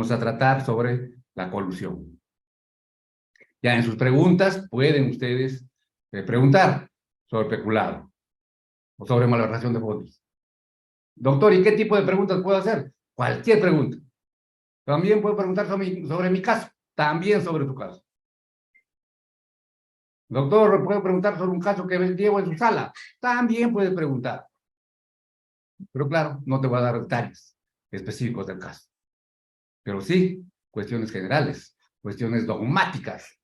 vamos a tratar sobre la colusión. Ya en sus preguntas pueden ustedes preguntar sobre peculado o sobre malversación de fondos. Doctor, ¿y qué tipo de preguntas puedo hacer? Cualquier pregunta. También puedo preguntar sobre mi caso, también sobre tu caso. Doctor, ¿puedo preguntar sobre un caso que llevo en su sala? También puedes preguntar. Pero claro, no te voy a dar detalles específicos del caso. Pero sí, cuestiones generales, cuestiones dogmáticas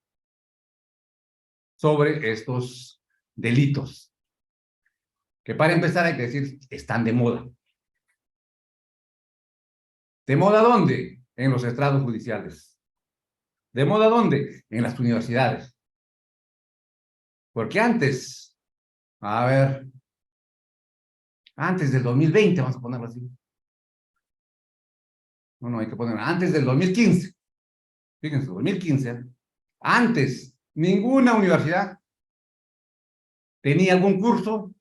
sobre estos delitos, que para empezar hay que decir, están de moda. ¿De moda dónde? En los estrados judiciales. ¿De moda dónde? En las universidades. Porque antes, a ver, antes del 2020, vamos a ponerlo así. No, hay que ponerlo antes del 2015. Fíjense, 2015, antes, ninguna universidad tenía algún curso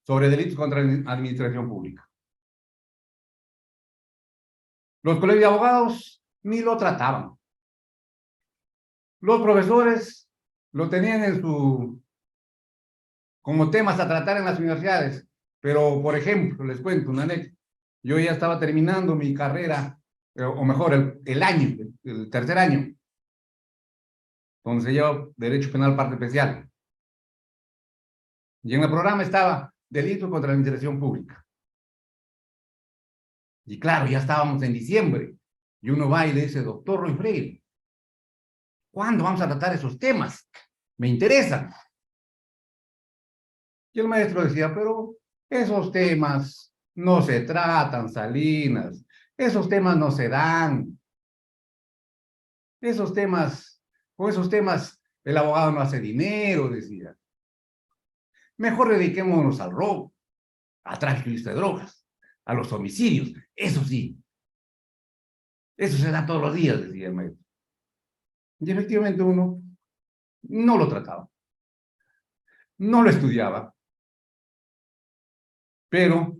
sobre delitos contra la administración pública. Los colegios de abogados ni lo trataban. Los profesores lo tenían como temas a tratar en las universidades. Pero, por ejemplo, les cuento una anécdota. Yo ya estaba terminando mi carrera, o mejor, el tercer año, donde se lleva Derecho Penal Parte Especial. Y en el programa estaba Delitos contra la Administración Pública. Y claro, ya estábamos en diciembre. Y uno va y le dice, doctor Roy Freire, ¿cuándo vamos a tratar esos temas? Me interesan. Y el maestro decía, pero esos temas no se tratan, Salinas. Esos temas no se dan. Con esos temas, el abogado no hace dinero, decía. Mejor dediquémonos al robo, al tráfico ilícito de drogas, a los homicidios. Eso sí. Eso se da todos los días, decía el maestro. Y efectivamente uno no lo trataba. No lo estudiaba. Pero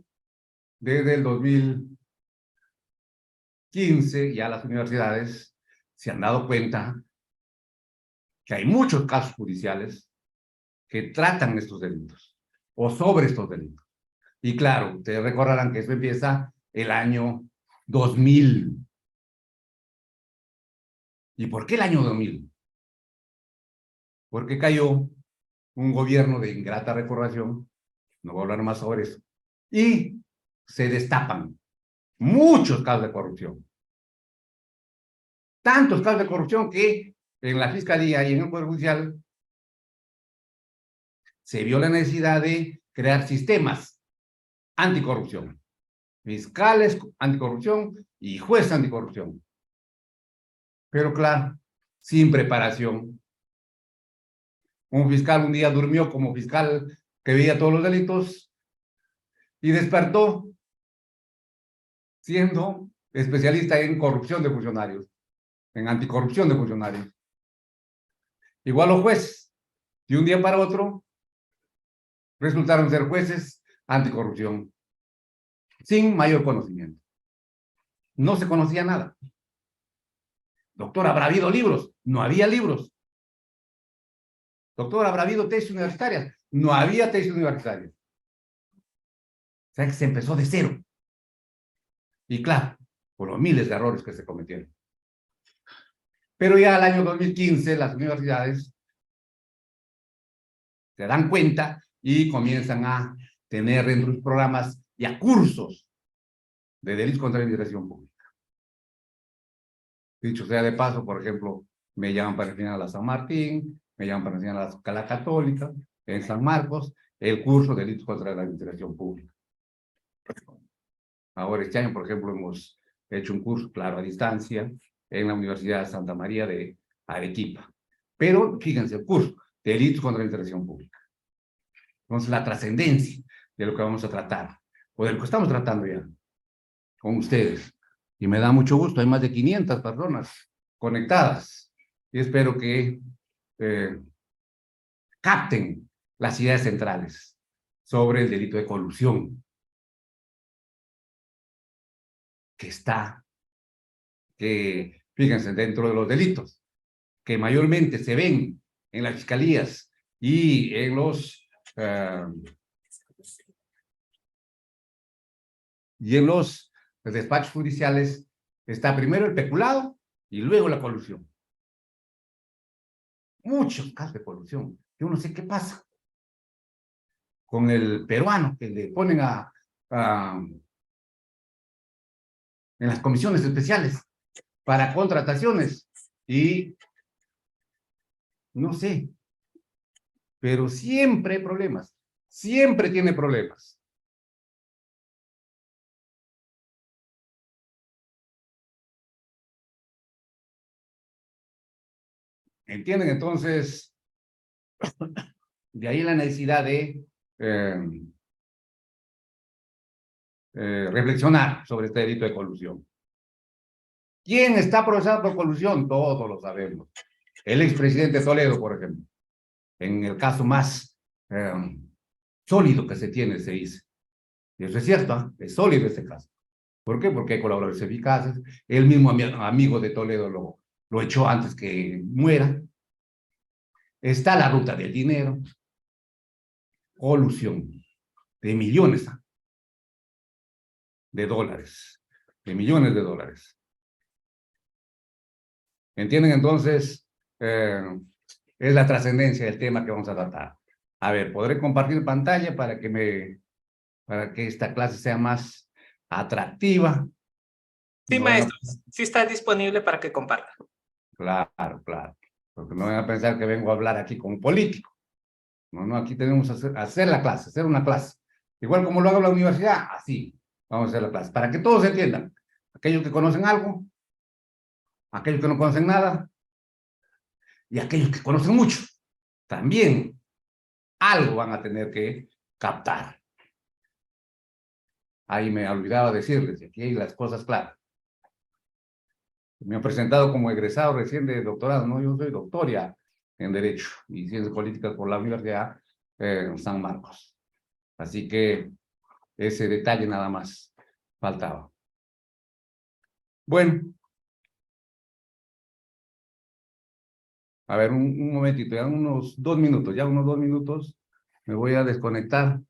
desde el 2015 ya las universidades se han dado cuenta que hay muchos casos judiciales que tratan estos delitos o sobre estos delitos. Y claro, ustedes recordarán que eso empieza el año 2000. ¿Y por qué el año 2000? Porque cayó un gobierno de ingrata recordación, no voy a hablar más sobre eso, y se destapan muchos casos de corrupción. Tantos casos de corrupción que en la Fiscalía y en el Poder Judicial se vio la necesidad de crear sistemas anticorrupción, fiscales anticorrupción y jueces anticorrupción. Pero claro, sin preparación. Un fiscal un día durmió como fiscal que veía todos los delitos y despertó siendo especialista en corrupción de funcionarios, en anticorrupción de funcionarios. Igual los jueces, de un día para otro, resultaron ser jueces anticorrupción, sin mayor conocimiento. No se conocía nada. Doctor, ¿habrá habido libros? No había libros. Doctor, ¿habrá habido tesis universitarias? No había tesis universitarias. O sea que se empezó de cero. Y claro, por los miles de errores que se cometieron. Pero ya al año 2015 las universidades se dan cuenta y comienzan a tener en sus programas ya cursos de delitos contra la administración pública. Dicho sea de paso, por ejemplo, me llaman para enseñar a la San Martín, me llaman para enseñar a la Católica, en San Marcos, el curso de delitos contra la administración pública. Ahora este año, por ejemplo, hemos hecho un curso, claro, a distancia, en la Universidad de Santa María de Arequipa. Pero, fíjense, el curso, delitos contra la administración pública. Entonces, la trascendencia de lo que vamos a tratar, o de lo que estamos tratando ya, con ustedes. Y me da mucho gusto, hay más de 500 personas conectadas. Y espero que capten las ideas centrales sobre el delito de colusión, que está que, fíjense, dentro de los delitos que mayormente se ven en las fiscalías y en los despachos judiciales, está primero el peculado y luego la colusión. Muchos casos de colusión. Yo no sé qué pasa con el peruano que le ponen en las comisiones especiales para contrataciones y no sé, pero siempre hay problemas, siempre tiene problemas. ¿Entienden? Entonces, de ahí la necesidad de reflexionar sobre este delito de colusión. ¿Quién está procesado por colusión? Todos lo sabemos. El expresidente Toledo, por ejemplo, en el caso más sólido que se tiene, se dice. Y eso es cierto, ¿eh? Es sólido ese caso. ¿Por qué? Porque hay colaboradores eficaces. El mismo amigo de Toledo lo echó antes que muera. Está la ruta del dinero. Colusión de millones de dólares. De millones de dólares. ¿Entienden? Entonces, es la trascendencia del tema que vamos a tratar. A ver, podré compartir pantalla para que esta clase sea más atractiva. Sí, Bueno, maestro, sí está disponible para que comparta. claro, claro. Porque no van a pensar que vengo a hablar aquí como político. No, aquí tenemos que hacer la clase, hacer una clase. Igual como lo hago en la universidad, así vamos a hacer la clase. Para que todos entiendan. Aquellos que conocen algo, aquellos que no conocen nada, y aquellos que conocen mucho, también algo van a tener que captar. Ahí me olvidaba decirles, aquí hay las cosas claras. Me han presentado como egresado recién de doctorado, no, yo soy doctora en Derecho y Ciencias Políticas por la Universidad San Marcos. Así que ese detalle nada más faltaba. Bueno. A ver, un momentito, ya unos 2 minutos, ya unos 2 minutos me voy a desconectar.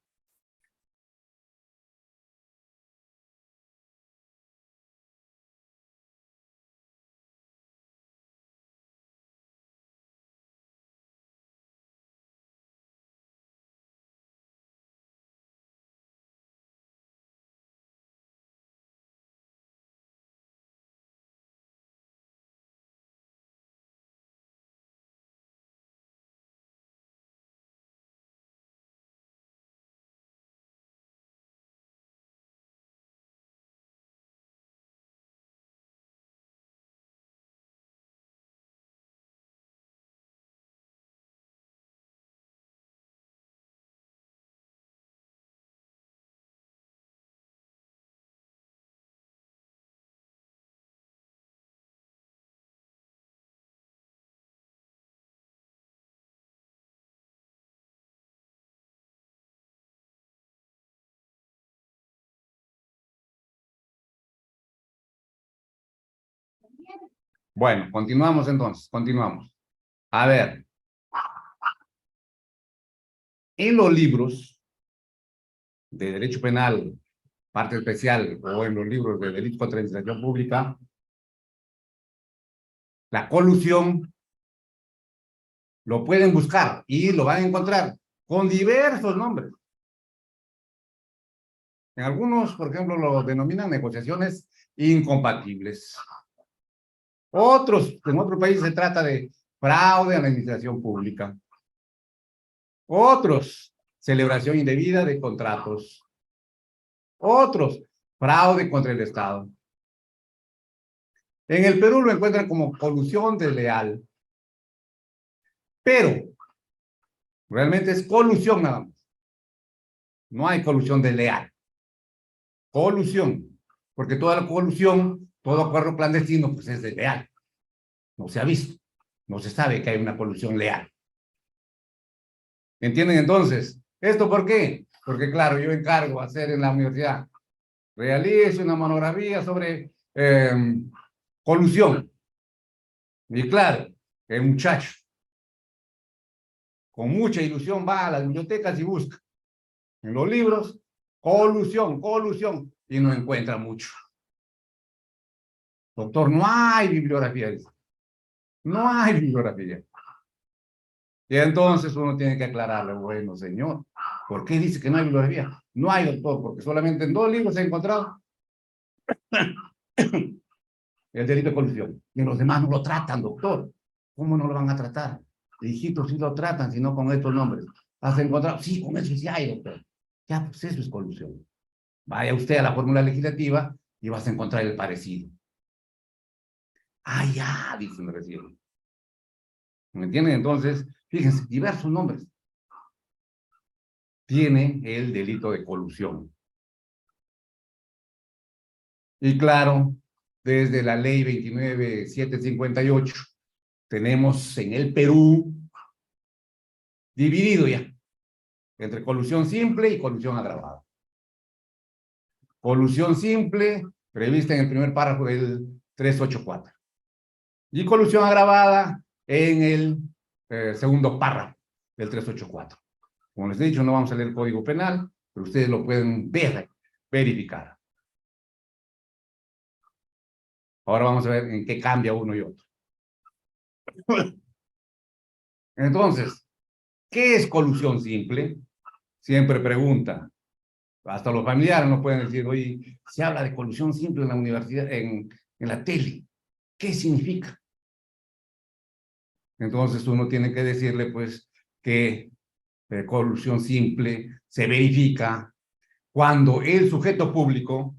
Bueno, continuamos entonces, continuamos. A ver, en los libros de Derecho Penal, parte especial, o en los libros de Delitos contra la Administración Pública, la colusión lo pueden buscar y lo van a encontrar con diversos nombres. En algunos, por ejemplo, lo denominan negociaciones incompatibles. Otros, en otros países se trata de fraude a la administración pública. Otros, celebración indebida de contratos. Otros, fraude contra el Estado. En el Perú lo encuentran como colusión desleal. Pero realmente es colusión nada más. No hay colusión desleal. Colusión. Porque toda la colusión, todo acuerdo clandestino, pues es desleal. No se ha visto. No se sabe que hay una colusión leal. ¿Entienden entonces? ¿Esto por qué? Porque claro, yo encargo hacer en la universidad, realizo una monografía sobre Colusión. Y claro, el muchacho, con mucha ilusión, va a las bibliotecas y busca en los libros, colusión, colusión, y no encuentra mucho. Doctor, no hay bibliografía, dice. No hay bibliografía. Y entonces uno tiene que aclararle, bueno, señor, ¿por qué dice que no hay bibliografía? No hay, doctor, porque solamente en 2 libros he encontrado el delito de colusión. Y los demás no lo tratan, doctor. ¿Cómo no lo van a tratar? Hijitos, sí lo tratan, sino con estos nombres. ¿Has encontrado? Sí, con eso sí hay, doctor. Ya, pues eso es colusión. Vaya usted a la fórmula legislativa y vas a encontrar el parecido. Ah, ya, dicen recién. ¿Me entienden? Entonces, fíjense, diversos nombres. Tiene el delito de colusión. Y claro, desde la ley 29758, tenemos en el Perú dividido ya entre colusión simple y colusión agravada. Colusión simple, prevista en el primer párrafo del 384. Y colusión agravada en el segundo párrafo del 384. Como les he dicho, no vamos a leer el Código Penal, pero ustedes lo pueden ver, verificar. Ahora vamos a ver en qué cambia uno y otro. Entonces, ¿qué es colusión simple? Siempre pregunta. Hasta los familiares nos pueden decir, oye, se habla de colusión simple en la universidad, en la tele. ¿Qué significa? Entonces uno tiene que decirle, pues, que colusión simple se verifica cuando el sujeto público,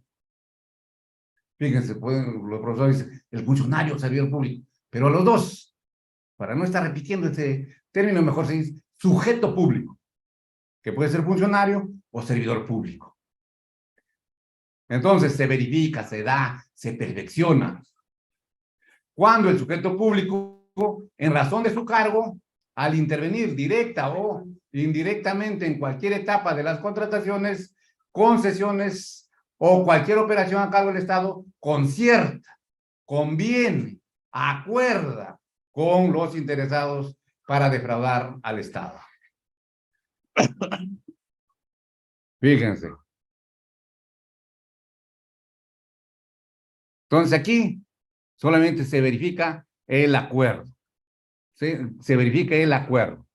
fíjense, los profesores dicen, el funcionario o servidor público, pero los dos, para no estar repitiendo este término, mejor se dice sujeto público, que puede ser funcionario o servidor público. Entonces se verifica, se da, se perfecciona. Cuando el sujeto público, en razón de su cargo, al intervenir directa o indirectamente en cualquier etapa de las contrataciones, concesiones o cualquier operación a cargo del Estado, concierta, conviene, acuerda con los interesados para defraudar al Estado. Fíjense. Entonces aquí solamente se verifica el acuerdo. Se verifica el acuerdo.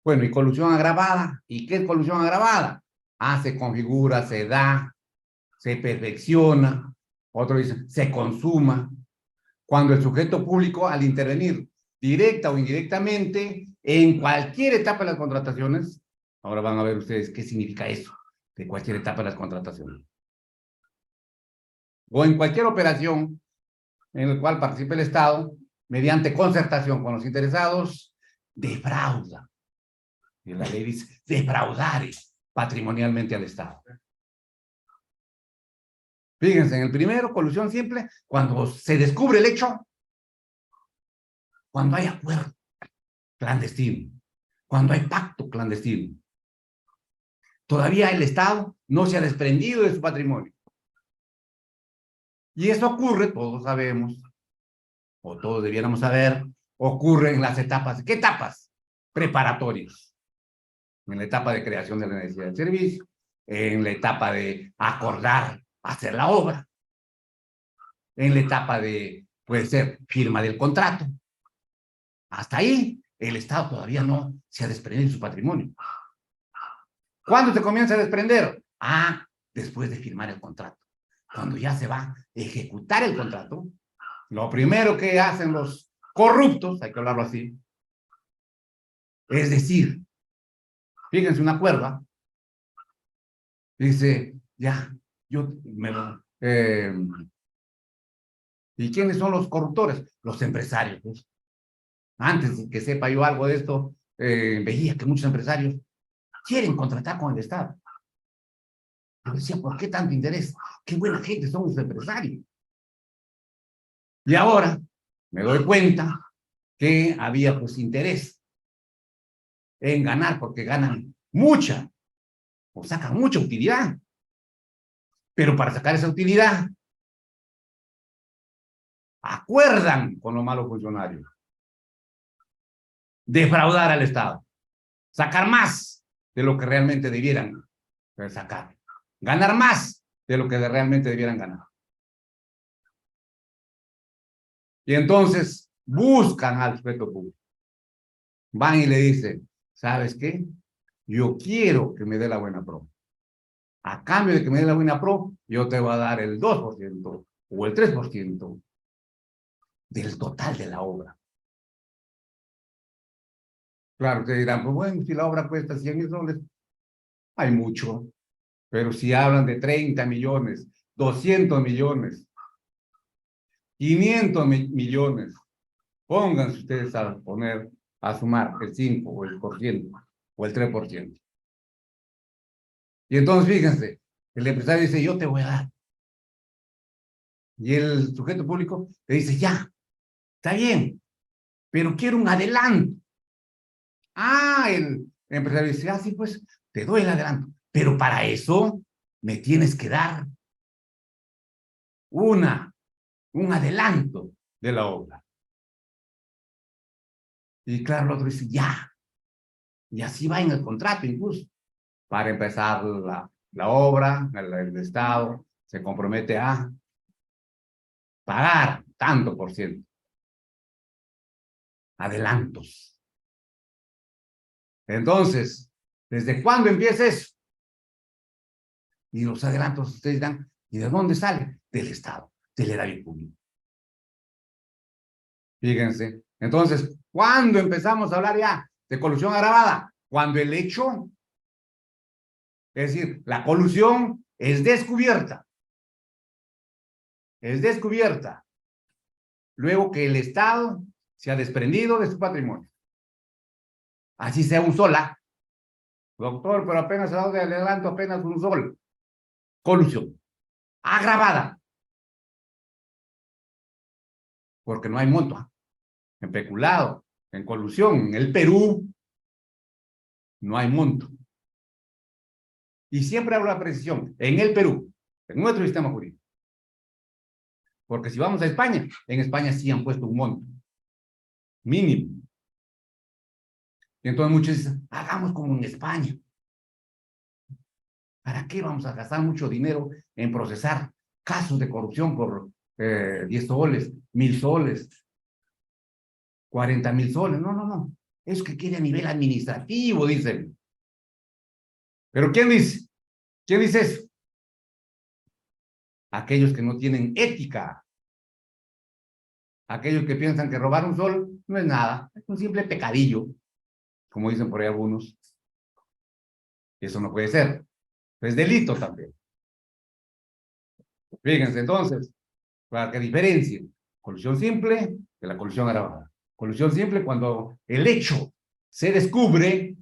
Bueno, y colusión agravada. ¿Y qué es colusión agravada? Ah, se configura, se da, se perfecciona. Otro dice, se consuma. Cuando el sujeto público, al intervenir directa o indirectamente en cualquier etapa de las contrataciones, ahora van a ver ustedes qué significa eso, de cualquier etapa de las contrataciones, o en cualquier operación en la cual participe el Estado, mediante concertación con los interesados, defrauda. Y la ley dice, defraudar patrimonialmente al Estado. Fíjense, en el primero, colusión simple, cuando se descubre el hecho, cuando hay acuerdo clandestino, cuando hay pacto clandestino. Todavía el Estado no se ha desprendido de su patrimonio. Y eso ocurre, todos sabemos, o todos debiéramos saber, ocurre en las etapas. ¿Qué etapas? Preparatorias. En la etapa de creación de la necesidad de servicio, en la etapa de acordar hacer la obra, en la etapa de, puede ser, firma del contrato. Hasta ahí, el Estado todavía no se ha desprendido de su patrimonio. ¿Cuándo se comienza a desprender? Ah, después de firmar el contrato. Cuando ya se va a ejecutar el contrato, lo primero que hacen los corruptos, hay que hablarlo así, es decir, fíjense una cuerda, dice, ya, yo me lo... ¿Y quiénes son los corruptores? Los empresarios. Pues. Antes de que sepa yo algo de esto, veía que muchos empresarios quieren contratar con el Estado. Yo decía, ¿por qué tanto interés? Qué buena gente son los empresarios. Y ahora me doy cuenta que había pues interés en ganar, porque ganan mucha, o sacan mucha utilidad. Pero para sacar esa utilidad, acuerdan con los malos funcionarios defraudar al Estado, sacar más de lo que realmente debieran sacar, ganar más de lo que realmente debieran ganar. Y entonces buscan al sujeto público. Van y le dicen, ¿sabes qué? Yo quiero que me dé la buena pro. A cambio de que me dé la buena pro, yo te voy a dar el 2% o el 3% del total de la obra. Claro, ustedes dirán, pues bueno, si la obra cuesta 100.000 soles, hay mucho. Pero si hablan de 30 millones, 200 millones, 500 millones, pónganse ustedes a poner, a sumar el 5 o el por ciento o el 3%. Y entonces fíjense, el empresario dice, yo te voy a dar. Y el sujeto público le dice, ya, está bien, pero quiero un adelanto. Ah, el empresario dice, ah, sí, pues, te doy el adelanto. Pero para eso me tienes que dar un adelanto de la obra. Y claro, el otro dice, ya. Y así va en el contrato incluso. Para empezar la obra, el Estado se compromete a pagar tanto por ciento. Adelantos. Entonces, ¿desde cuándo empieza eso? Y los adelantos ustedes dan, ¿y de dónde sale? Del Estado, del erario público. Fíjense. Entonces, ¿cuándo empezamos a hablar ya de colusión agravada? Cuando el hecho, es decir, la colusión es descubierta. Es descubierta. Luego que el Estado se ha desprendido de su patrimonio. Así sea un sola. Doctor, pero apenas se ha dado de adelanto apenas un sol. Colusión. Agravada. Porque no hay monto. En peculado, en colusión, en el Perú, no hay monto. Y siempre hablo de precisión, en el Perú, en nuestro sistema jurídico. Porque si vamos a España, en España sí han puesto un monto mínimo. Y entonces muchos dicen, hagamos como en España. ¿Para qué vamos a gastar mucho dinero en procesar casos de corrupción por 10 soles, 1.000 soles, 40.000 soles? No, no, no. Es que quiere a nivel administrativo, dicen. ¿Pero quién dice? ¿Quién dice eso? Aquellos que no tienen ética. Aquellos que piensan que robar un sol no es nada. Es un simple pecadillo, como dicen por ahí algunos. Eso no puede ser. Es delito también. Fíjense entonces, para que diferencien colusión simple de la colusión agravada. Colusión simple cuando el hecho se descubre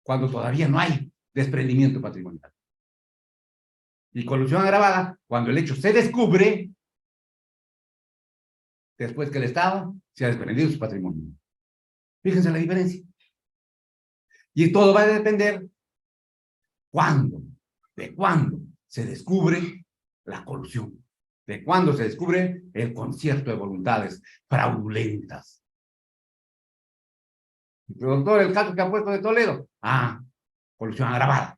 cuando todavía no hay desprendimiento patrimonial. Y colusión agravada cuando el hecho se descubre después que el Estado se ha desprendido de su patrimonio. Fíjense la diferencia. Y todo va a depender de cuándo se descubre la colusión, de cuándo se descubre el concierto de voluntades fraudulentas. Doctor, el caso que ha puesto de Toledo. Ah, colusión agravada.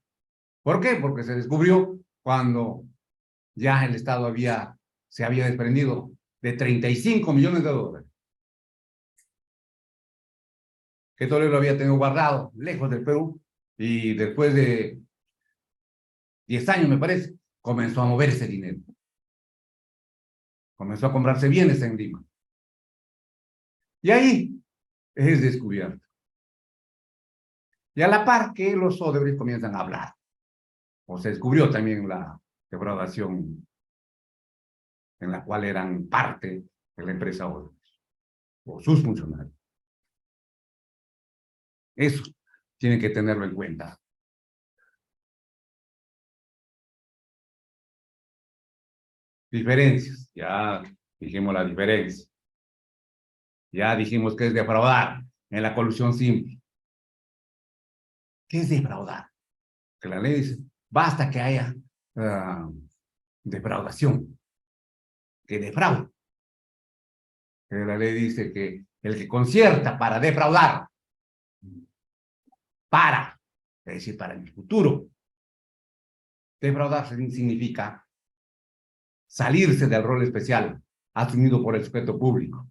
¿Por qué? Porque se descubrió cuando ya el Estado se había desprendido de 35 millones de dólares. Que Toledo lo había tenido guardado lejos del Perú y después de 10 años, me parece, comenzó a mover ese dinero. Comenzó a comprarse bienes en Lima. Y ahí es descubierto. Y a la par que los Odebrecht comienzan a hablar. O se descubrió también la defraudación en la cual eran parte de la empresa Odebrecht, o sus funcionarios. Eso tienen que tenerlo en cuenta. Diferencias. Ya dijimos la diferencia. Ya dijimos que es defraudar en la colusión simple. ¿Qué es defraudar? Que la ley dice, basta que haya defraudación, que defraude. La ley dice que el que concierta para defraudar, es decir, para el futuro, defraudar significa salirse del rol especial asumido por el sujeto público.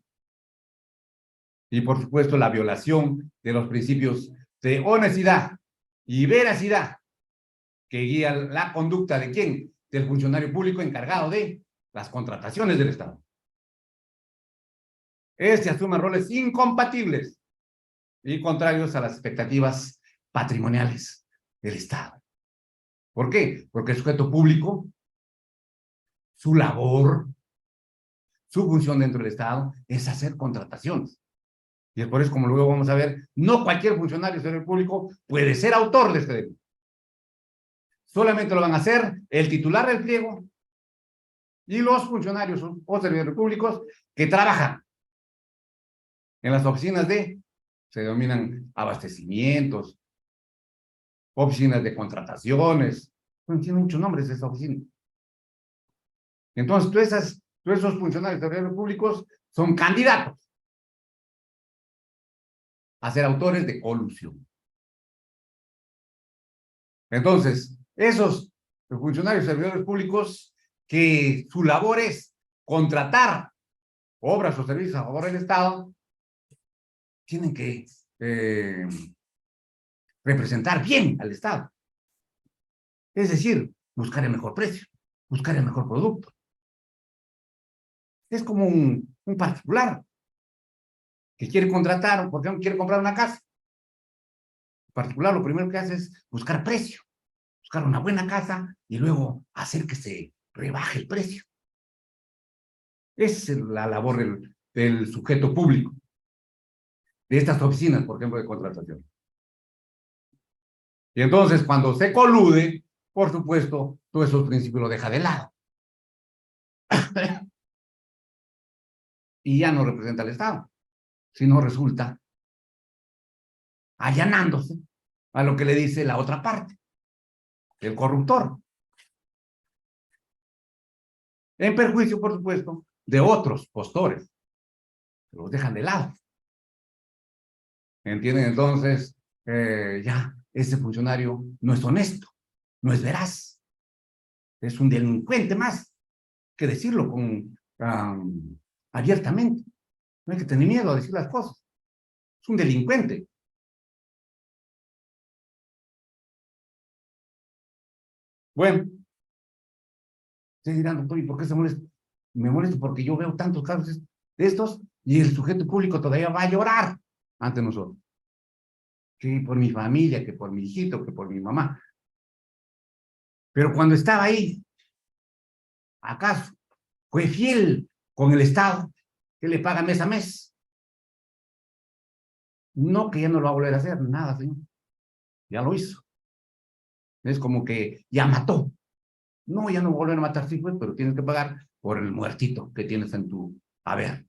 Y por supuesto la violación de los principios de honestidad y veracidad que guían la conducta de quién, del funcionario público encargado de las contrataciones del Estado. Este asume roles incompatibles y contrarios a las expectativas patrimoniales del Estado. ¿Por qué? Porque el sujeto público, su labor, su función dentro del Estado es hacer contrataciones. Y es por eso, como luego vamos a ver, no cualquier funcionario del sector público puede ser autor de este delito. Solamente lo van a hacer el titular del pliego y los funcionarios o servidores públicos que trabajan en las oficinas se denominan abastecimientos, oficinas de contrataciones, tiene muchos nombres esa oficina. Entonces, todos esos funcionarios de servidores públicos son candidatos a ser autores de colusión. Entonces, esos funcionarios servidores públicos que su labor es contratar obras o servicios a favor del Estado, tienen que representar bien al Estado. Es decir, buscar el mejor precio, buscar el mejor producto. Es como un particular que quiere contratar, por ejemplo, quiere comprar una casa. En particular, lo primero que hace es buscar precio, buscar una buena casa y luego hacer que se rebaje el precio. Esa es la labor del sujeto público, de estas oficinas, por ejemplo, de contratación. Y entonces, cuando se colude, por supuesto, todos esos principios lo deja de lado. Y ya no representa al Estado, sino resulta allanándose a lo que le dice la otra parte, el corruptor. En perjuicio, por supuesto, de otros postores, que los dejan de lado. ¿Entienden? Entonces, ya, ese funcionario no es honesto, no es veraz, es un delincuente más, que decirlo abiertamente. No hay que tener miedo a decir las cosas. Es un delincuente. Bueno, ustedes dirán, doctor, ¿y por qué se molesta? Me molesto porque yo veo tantos casos de estos y el sujeto público todavía va a llorar ante nosotros. Que por mi familia, que por mi hijito, que por mi mamá. Pero cuando estaba ahí, ¿acaso fue fiel con el Estado que le paga mes a mes? No, que ya no lo va a volver a hacer, nada, señor. Ya lo hizo. Es como que ya mató. No, ya no voy a volver a matar, sí, pues, pero tienes que pagar por el muertito que tienes en tu haber.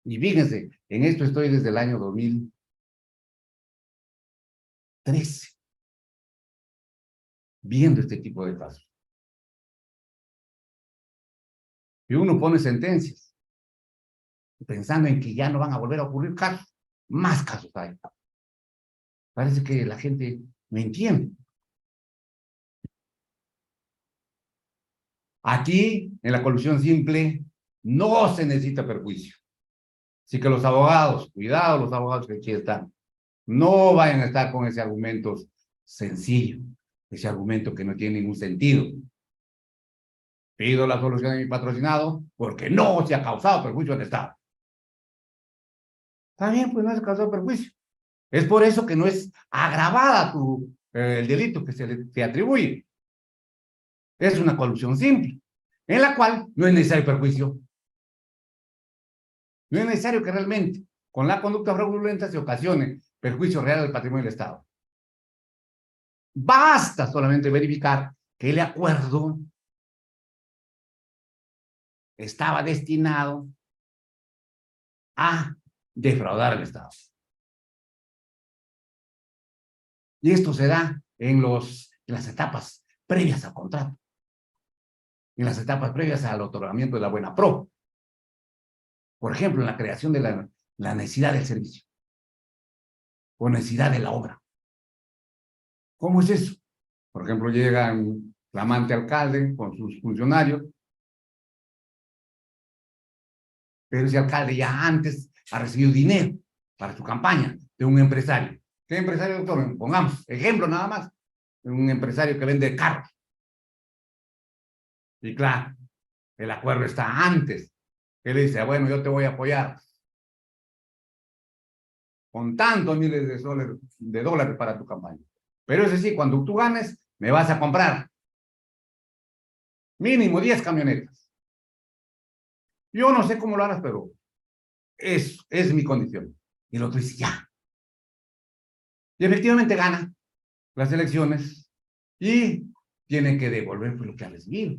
Y fíjense, en esto estoy desde el año 2013, viendo este tipo de casos. Y uno pone sentencias, pensando en que ya no van a volver a ocurrir casos. Más casos hay. Parece que la gente no entiende. Aquí, en la colusión simple, no se necesita perjuicio. Así que los abogados, cuidado los abogados que aquí están, no vayan a estar con ese argumento sencillo, ese argumento que no tiene ningún sentido. Pido la solución de mi patrocinado porque no se ha causado perjuicio al Estado. Está bien, pues no se ha causado perjuicio. Es por eso que no es agravada el delito que se le atribuye. Es una colusión simple, en la cual no es necesario perjuicio. No es necesario que realmente, con la conducta fraudulenta, se ocasione perjuicio real al patrimonio del Estado. Basta solamente verificar que el acuerdo estaba destinado a defraudar al Estado. Y esto se da en las etapas previas al contrato. en las etapas previas al otorgamiento de la buena pro. Por ejemplo, en la creación de la necesidad del servicio o necesidad de la obra. ¿Cómo es eso? Por ejemplo, llega un flamante alcalde con sus funcionarios, pero ese alcalde ya antes ha recibido dinero para su campaña de un empresario. ¿Qué empresario, doctor? Pongamos ejemplo nada más, un empresario que vende carros. Y claro, el acuerdo está antes. Él dice, bueno, yo te voy a apoyar con tantos miles de dólares para tu campaña. Pero es decir, cuando tú ganes, me vas a comprar mínimo 10 camionetas. Yo no sé cómo lo harás, pero es mi condición. Y el otro dice, ya. Y efectivamente gana las elecciones y tiene que devolver lo que ha recibido.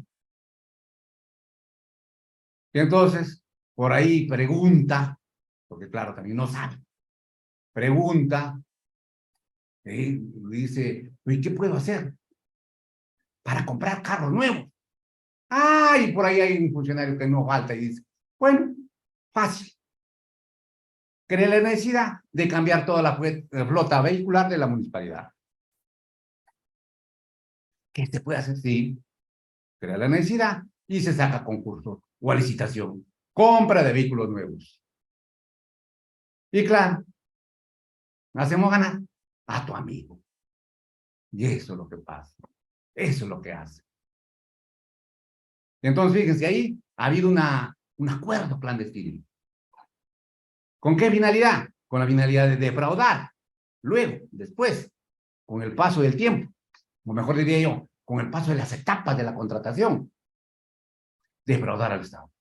Y entonces, por ahí pregunta, porque claro, también no sabe, pregunta, dice, ¿y qué puedo hacer para comprar carros nuevos? Ah, y por ahí hay un funcionario que no falta y dice, bueno, fácil. Crea la necesidad de cambiar toda la flota vehicular de la municipalidad. ¿Qué se puede hacer? Sí, crea la necesidad y se saca a concurso o a licitación. Compra de vehículos nuevos. Y claro, hacemos ganar a tu amigo. Y eso es lo que pasa. Eso es lo que hace. Entonces, fíjense, ahí ha habido un acuerdo clandestino. ¿Con qué finalidad? Con la finalidad de defraudar. Luego, después, con el paso del tiempo, o mejor diría yo, con el paso de las etapas de la contratación, defraudar al Estado.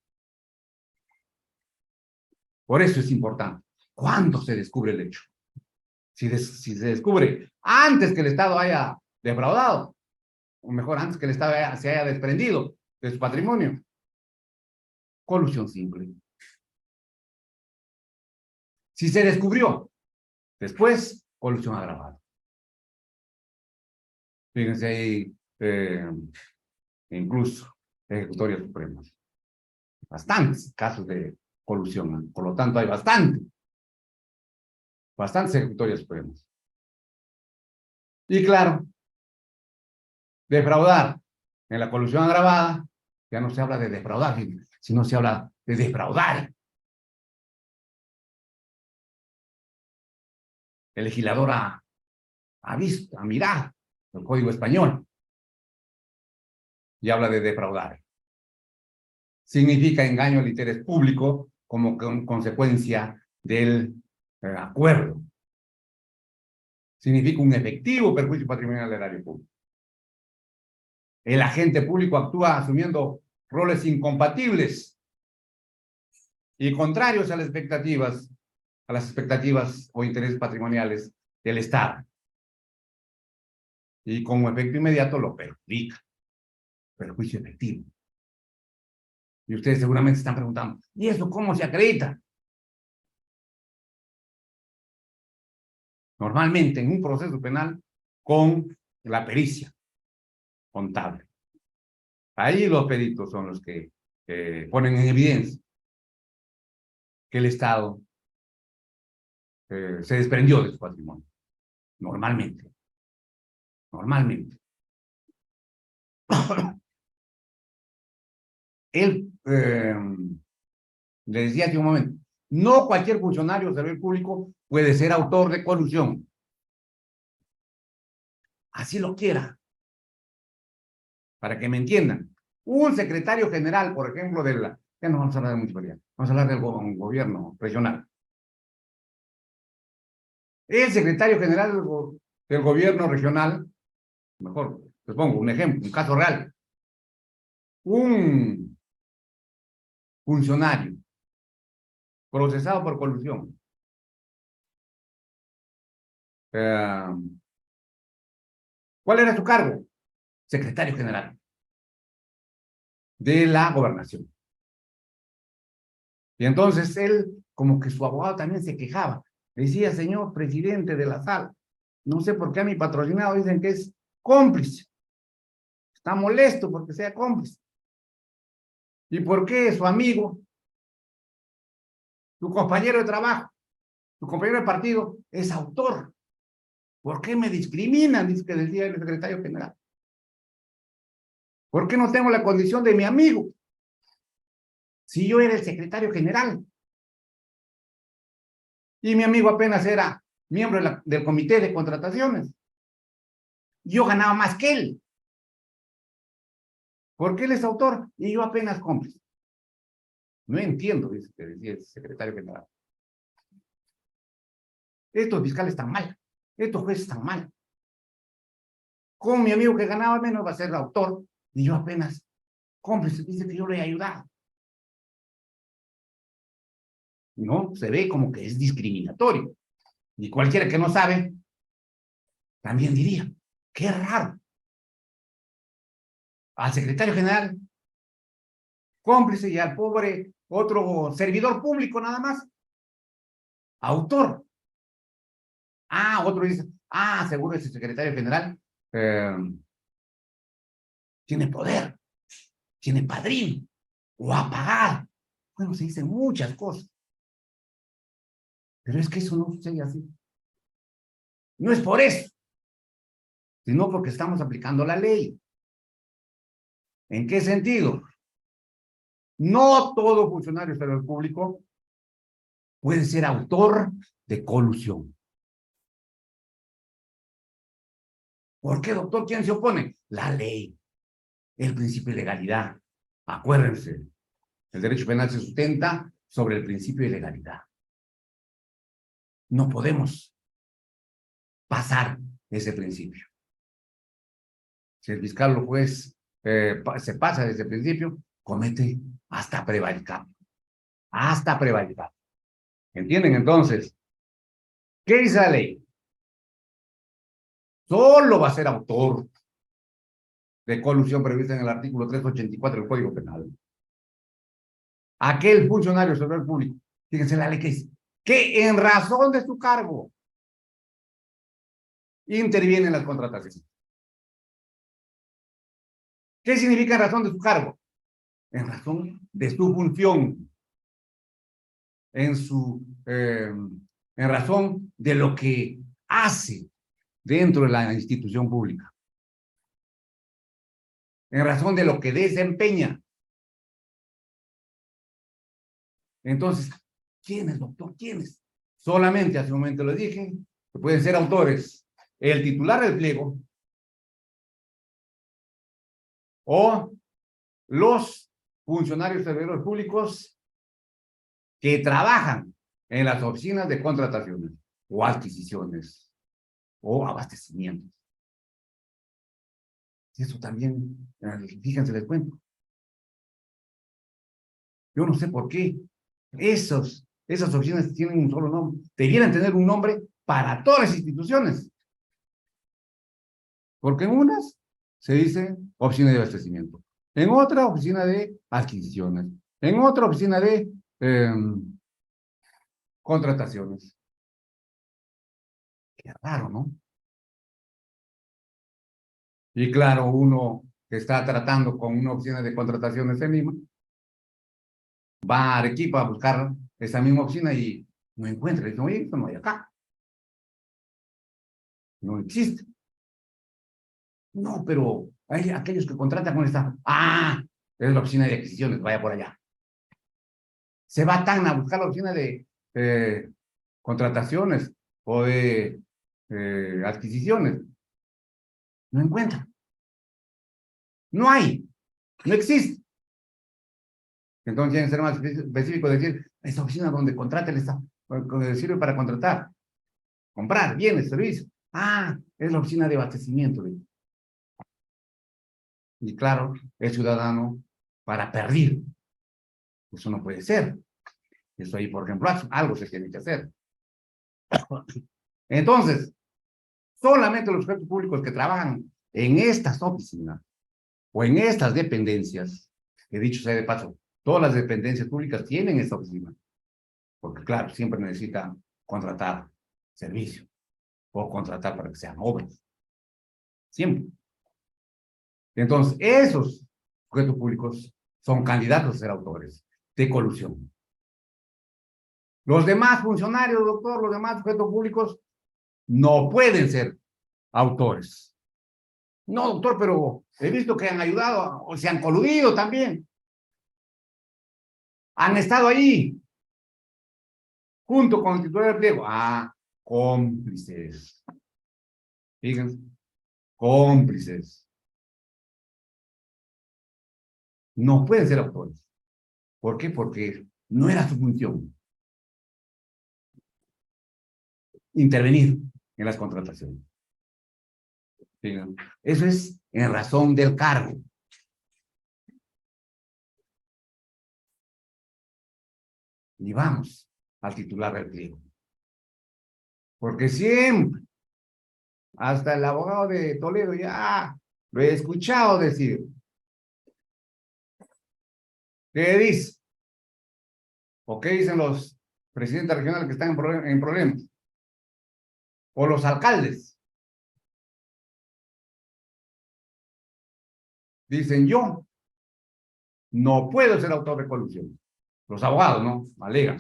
Por eso es importante. ¿Cuándo se descubre el hecho? Si se descubre antes que el Estado haya defraudado, o mejor, antes que el Estado se haya desprendido de su patrimonio. Colusión simple. Si se descubrió después, colusión agravada. Fíjense ahí, incluso ejecutorias supremas. Bastantes casos de colusión. Por lo tanto, hay bastantes ejecutorias supremas. Y claro, defraudar en la colusión agravada, ya no se habla de defraudar, sino se habla de defraudar. El legislador ha visto, ha mirado el Código Español y habla de defraudar. Significa engaño al interés público como consecuencia del acuerdo. Significa un efectivo perjuicio patrimonial del erario público. El agente público actúa asumiendo roles incompatibles y contrarios a las expectativas o intereses patrimoniales del Estado. Y como efecto inmediato lo perjudica. Perjuicio efectivo. Y ustedes seguramente se están preguntando, ¿y eso cómo se acredita? Normalmente en un proceso penal con la pericia contable. Ahí los peritos son los que ponen en evidencia que el Estado se desprendió de su patrimonio. Normalmente. Normalmente. Él, le decía hace un momento, no cualquier funcionario o servidor público puede ser autor de colusión. Así lo quiera. Para que me entiendan. Un secretario general, por ejemplo, ya no vamos a hablar de municipalidad, vamos a hablar del gobierno regional. El secretario general del gobierno regional, mejor, les pongo un ejemplo, un caso real. Un funcionario procesado por colusión. ¿Cuál era su cargo? Secretario general de la gobernación. Y entonces él, como que su abogado también se quejaba. Decía, señor presidente de la sala, no sé por qué a mi patrocinado dicen que es cómplice. Está molesto porque sea cómplice. ¿Y por qué su amigo, tu compañero de trabajo, tu compañero de partido es autor? ¿Por qué me discriminan? Dice que decía el secretario general. ¿Por qué no tengo la condición de mi amigo? Si yo era el secretario general. Y mi amigo apenas era miembro del comité de contrataciones. Yo ganaba más que él. Porque él es autor y yo apenas cómplice. No entiendo, dice que decía el secretario general. Estos fiscales están mal. Estos jueces están mal. ¿Cómo mi amigo que ganaba menos va a ser autor y yo apenas cómplice? Dice que yo le he ayudado. No, se ve como que es discriminatorio. Y cualquiera que no sabe, también diría, qué raro. Al secretario general, cómplice, y al pobre otro servidor público nada más, autor. Ah, otro dice, seguro ese secretario general tiene poder, tiene padrino, o a pagar. Bueno, se dicen muchas cosas. Pero es que eso no sucede así. No es por eso, sino porque estamos aplicando la ley. ¿En qué sentido? No todo funcionario federal público puede ser autor de colusión. ¿Por qué, doctor? ¿Quién se opone? La ley, el principio de legalidad. Acuérdense, el derecho penal se sustenta sobre el principio de legalidad. No podemos pasar ese principio. Si el fiscal o juez se pasa de ese principio, comete hasta prevaricar. Hasta prevaricar. ¿Entienden entonces? ¿Qué dice la ley? Solo va a ser autor de colusión prevista en el artículo 384 del Código Penal. Aquel funcionario servidor público, fíjense la ley que dice, que en razón de su cargo interviene en las contrataciones. ¿Qué significa en razón de su cargo? En razón de su función, en razón de lo que hace dentro de la institución pública, en razón de lo que desempeña. Entonces, ¿quiénes, doctor? ¿Quiénes? Solamente hace un momento les dije que pueden ser autores el titular del pliego o los funcionarios servidores públicos que trabajan en las oficinas de contrataciones o adquisiciones o abastecimientos. Eso también, fíjense, les cuento. Yo no sé por qué esas oficinas tienen un solo nombre. Debieran tener un nombre para todas las instituciones. Porque en unas se dice oficina de abastecimiento, en otra oficina de adquisiciones, en otra oficina de contrataciones. Qué raro, ¿no? Y claro, uno que está tratando con una oficina de contrataciones en Lima, va a Arequipa a buscar esa misma oficina y no encuentra. Dice, oye, esto no hay acá. No existe. No, pero hay aquellos que contratan con esta. Es la oficina de adquisiciones, vaya por allá. Se va tan a buscar la oficina de contrataciones o de adquisiciones. No encuentra. No hay. No existe. Entonces tiene que ser más específico, decir, esa oficina donde contrata está, sirve para contratar, comprar bienes, servicios. Es la oficina de abastecimiento. Y claro, el ciudadano para perder. Eso no puede ser. Eso ahí, por ejemplo, algo se tiene que hacer. Entonces, solamente los sujetos públicos que trabajan en estas oficinas o en estas dependencias, que dicho sea de paso, todas las dependencias públicas tienen esta oficina, porque claro, siempre necesitan contratar servicio o contratar para que sean obras. Siempre. Entonces, esos sujetos públicos son candidatos a ser autores de colusión. Los demás funcionarios, doctor, los demás sujetos públicos no pueden ser autores. No, doctor, pero he visto que han ayudado o se han coludido también. Han estado ahí, junto con el titular del pliego. Ah, cómplices. Fíjense, cómplices. No pueden ser autores. ¿Por qué? Porque no era su función intervenir en las contrataciones. Fíjense, eso es en razón del cargo. Y vamos al titular del pliego. Porque siempre, hasta el abogado de Toledo ya lo he escuchado decir. ¿Qué dice? ¿O qué dicen los presidentes regionales que están en problemas? O los alcaldes. Dicen, yo no puedo ser autor de colusión. Los abogados, ¿no? Alegan.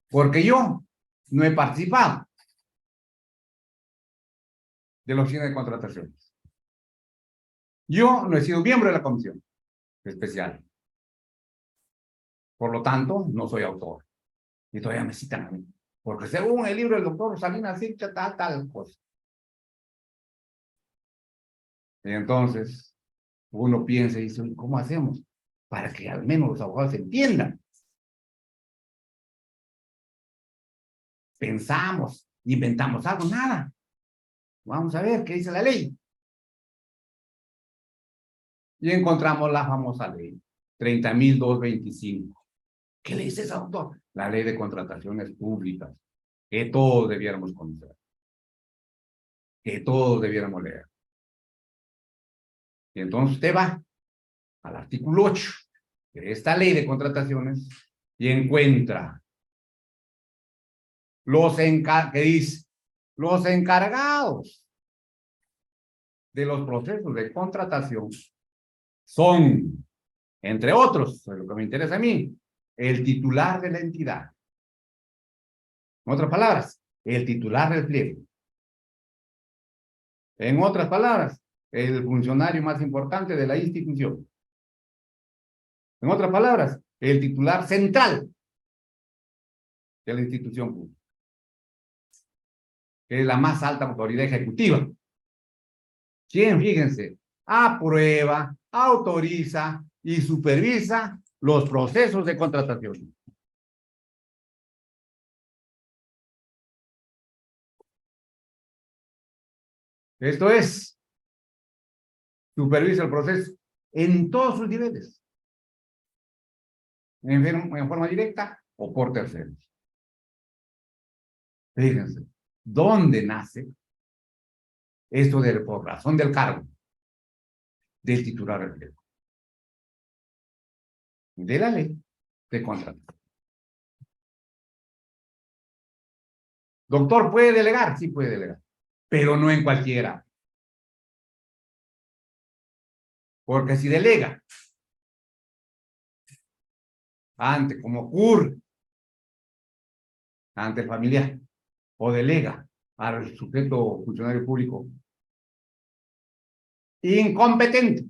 Porque yo no he participado de la oficina de contrataciones. Yo no he sido miembro de la comisión especial. Por lo tanto, no soy autor. Y todavía me citan a mí. Porque según el libro del doctor Salinas Ziccha, tal cosa. Y entonces, uno piensa y dice, ¿cómo hacemos? Para que al menos los abogados entiendan. Pensamos, inventamos algo, nada. Vamos a ver qué dice la ley. Y encontramos la famosa ley 30.225. ¿Qué le dice ese autor? La ley de contrataciones públicas, que todos debiéramos conocer, que todos debiéramos leer. Y entonces usted va al artículo 8 de esta ley de contrataciones y encuentra que dice, los encargados de los procesos de contratación son, entre otros, lo que me interesa a mí, el titular de la entidad. En otras palabras, el titular del pliego. En otras palabras, el funcionario más importante de la institución. En otras palabras, el titular central de la institución pública, que es la más alta autoridad ejecutiva. ¿Quién, fíjense, aprueba, autoriza y supervisa los procesos de contratación? Esto es, supervisa el proceso en todos sus niveles, en forma directa o por terceros. Fíjense, ¿dónde nace esto de por razón del cargo del titular del pliego? De la ley de contratación. Doctor, ¿puede delegar? Sí puede delegar, pero no en cualquiera. Porque si delega ante, como ocurre, ante el familiar, o delega al sujeto funcionario público incompetente,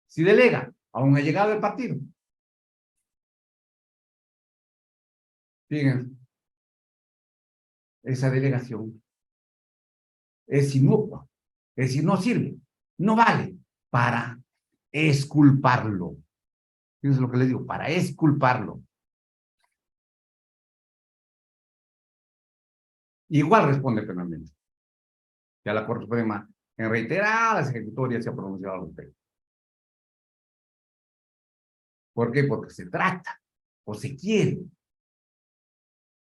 si delega a un allegado del partido, fíjense, esa delegación es inocua, es decir, no sirve, no vale para exculparlo. Fíjense lo que les digo, para exculparlo. Igual responde penalmente. Ya la Corte Suprema en reiteradas ejecutorias se ha pronunciado al respecto. ¿Por qué? Porque se trata o se quiere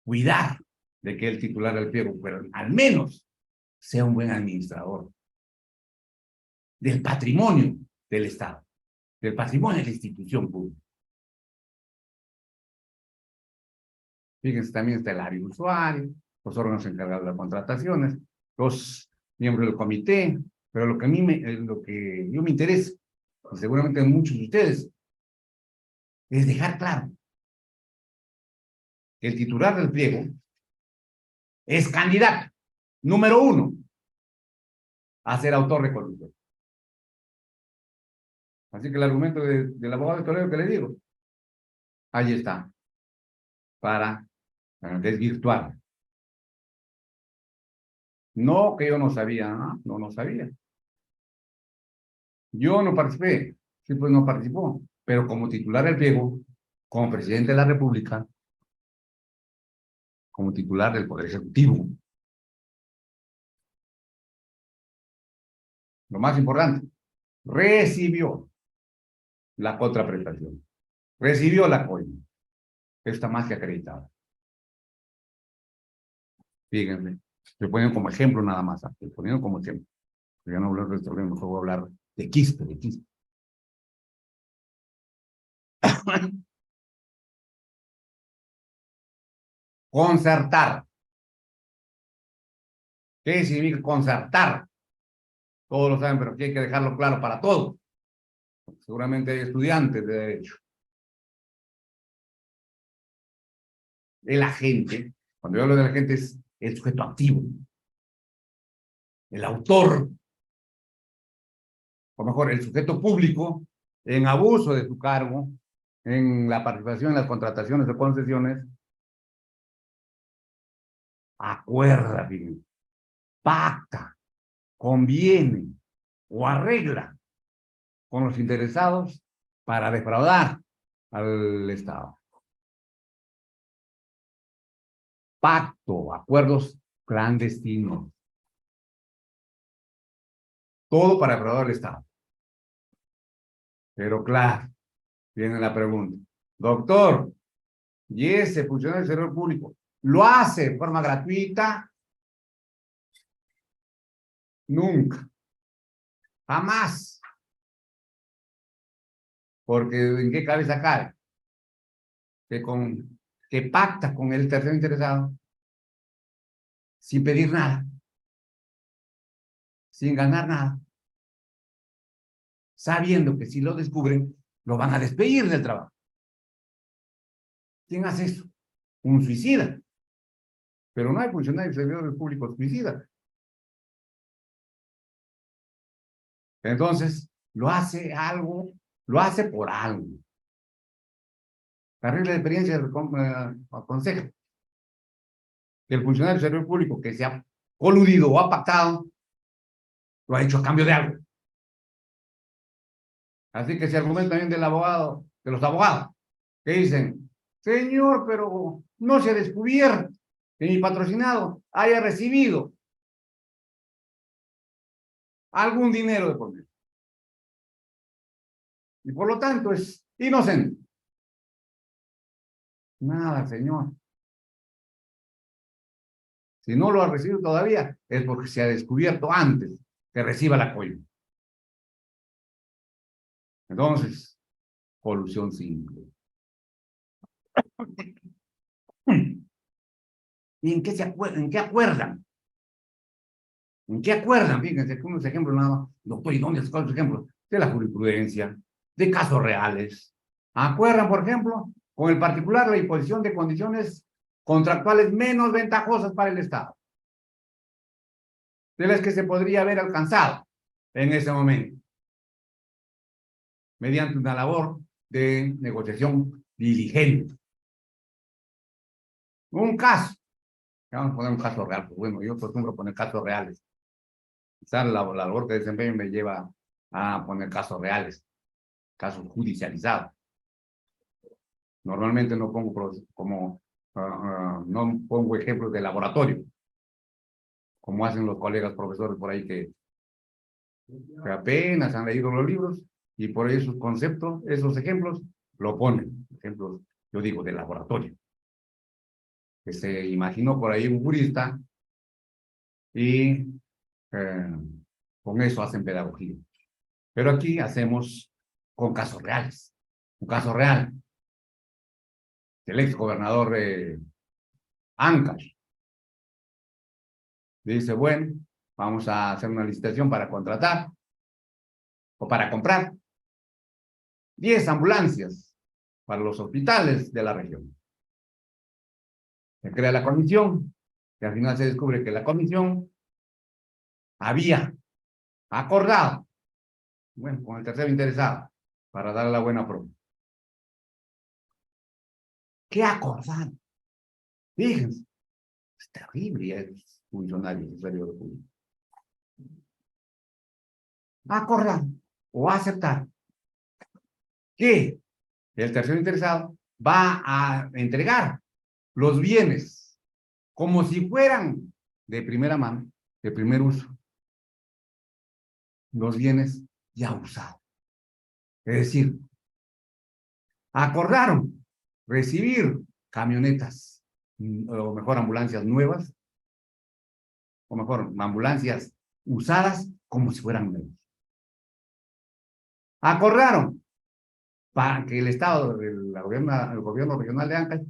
cuidar de que el titular del pliego, pero al menos sea un buen administrador del patrimonio del Estado, del patrimonio de la institución pública. Fíjense, también está el área de usuario, los órganos encargados de las contrataciones, los miembros del comité, Pero lo que a mí lo que yo me interesa, y seguramente a muchos de ustedes, es dejar claro que el titular del pliego es candidato número 1 a ser autor de corrupción. Así que el argumento del abogado de Toledo que le digo, ahí está, para desvirtuar. No que yo no sabía, no sabía. Yo no participé, sí, pues no participó, pero como titular del pliego, como presidente de la República, como titular del Poder Ejecutivo. Lo más importante, recibió la contraprestación, recibió la coima. Está más que acreditada. Fíjense, se ponen como ejemplo nada más, se ponen como ejemplo. Yo no hablo de esto, mejor voy a hablar de Quispe. Concertar. ¿Qué significa concertar? Todos lo saben, pero aquí hay que dejarlo claro para todos. Seguramente hay estudiantes de derecho. El agente, cuando yo hablo del agente, es el sujeto activo, el autor, o mejor, el sujeto público, en abuso de su cargo, en la participación en las contrataciones de concesiones, acuerda, fíjense, pacta, conviene o arregla con los interesados para defraudar al Estado. Pacto, acuerdos clandestinos. Todo para defraudar al Estado. Pero claro, viene la pregunta. Doctor, ¿y ese funcionario del servidor público lo hace de forma gratuita? Nunca. Jamás. Porque ¿en qué cabeza cabe? Que pacta con el tercero interesado sin pedir nada, sin ganar nada, sabiendo que si lo descubren, lo van a despedir del trabajo. ¿Quién hace eso? Un suicida. Pero no hay funcionarios servidores públicos suicidas. Entonces, lo hace por algo. La regla de experiencia aconseja que el funcionario del servidor público que se ha coludido o ha pactado, lo ha hecho a cambio de algo. Así que se argumenta también del abogado, de los abogados, que dicen, señor, pero no se ha descubierto que mi patrocinado haya recibido algún dinero de por medio. Y por lo tanto es inocente. Nada, señor. Si no lo ha recibido todavía, es porque se ha descubierto antes que reciba la coima. Entonces, colusión simple. ¿Y en qué acuerdan? ¿En qué acuerdan? Fíjense, unos ejemplos nada más. Doctor, ¿y dónde sacó los ejemplos? De la jurisprudencia, de casos reales. ¿Acuerdan, por ejemplo, con el particular la imposición de condiciones contractuales menos ventajosas para el Estado, de las que se podría haber alcanzado en ese momento, mediante una labor de negociación diligente? Un caso, vamos a poner un caso real, pues bueno, yo acostumbro poner casos reales. Quizás la labor que desempeño me lleva a poner casos reales, casos judicializados. Normalmente no pongo no pongo ejemplos de laboratorio, como hacen los colegas profesores por ahí que apenas han leído los libros y por ahí sus conceptos, esos ejemplos, lo ponen. Ejemplos, yo digo, de laboratorio. Que se imaginó por ahí un jurista y con eso hacen pedagogía. Pero aquí hacemos con casos reales. Un caso real. El ex gobernador de Ancash dice, bueno, vamos a hacer una licitación para contratar o para comprar 10 ambulancias para los hospitales de la región. Se crea la comisión, y al final se descubre que la comisión había acordado, bueno, con el tercero interesado, para dar la buena prueba. ¿Qué acordaron? Fíjense, es terrible, ya es funcionario del servidor público. Acordar o aceptar que el tercero interesado va a entregar los bienes como si fueran de primera mano, de primer uso, los bienes ya usados. Es decir, acordaron recibir camionetas, o mejor ambulancias nuevas, o mejor ambulancias usadas como si fueran nuevas. Acordaron para que el Estado, el gobierno regional de Ancash,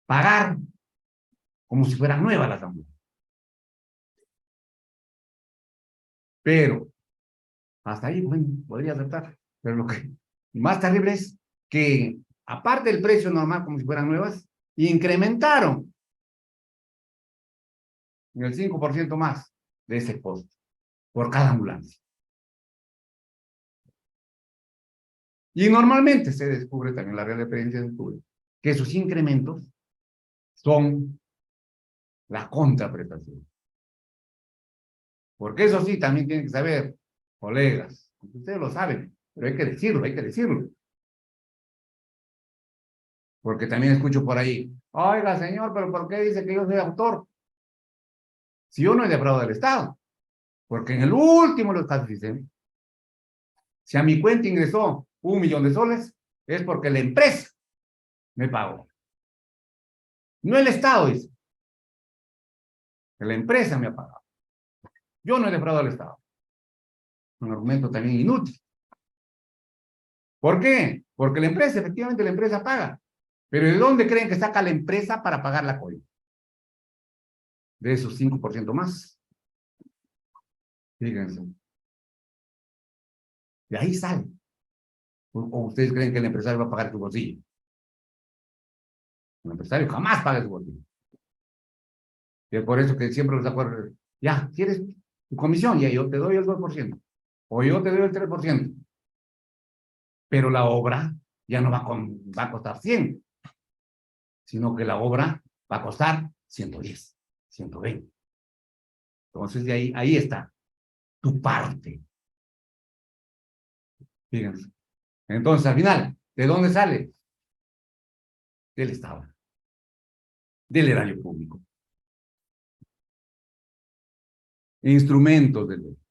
pagar como si fueran nuevas las ambulancias. Pero, hasta ahí, bueno, podría aceptar. Pero lo que más terrible es que, aparte del precio normal como si fueran nuevas, incrementaron el 5% más de ese costo por cada ambulancia. Y normalmente se descubre, también la Real Dependencia descubre, que esos incrementos son la contraprestación. Porque eso sí, también tienen que saber, colegas, ustedes lo saben, pero hay que decirlo, hay que decirlo. Porque también escucho por ahí, oiga, señor, pero ¿por qué dice que yo soy autor? Si yo no he defraudado del Estado. Porque en el último de los casos dicen, si a mi cuenta ingresó 1 millón de soles, es porque la empresa me pagó. No el Estado, dice. Que la empresa me ha pagado. Yo no he defraudado al Estado. Un argumento también inútil. ¿Por qué? Porque la empresa, efectivamente, la empresa paga. Pero ¿de dónde creen que saca la empresa para pagar la coima? De esos 5% más. Fíjense. De ahí sale. ¿O ustedes creen que el empresario va a pagar su bolsillo? El empresario jamás paga su bolsillo. Y es por eso que siempre los acuerdos, ya, ¿quieres tu comisión? Ya, yo te doy el 2%. O yo te doy el 3%. Pero la obra ya no va a costar 100, sino que la obra va a costar 110, 120. Entonces, de ahí está tu parte. Fíjense. Entonces, al final, ¿de dónde sale? Del Estado, del erario público. Instrumentos del derecho.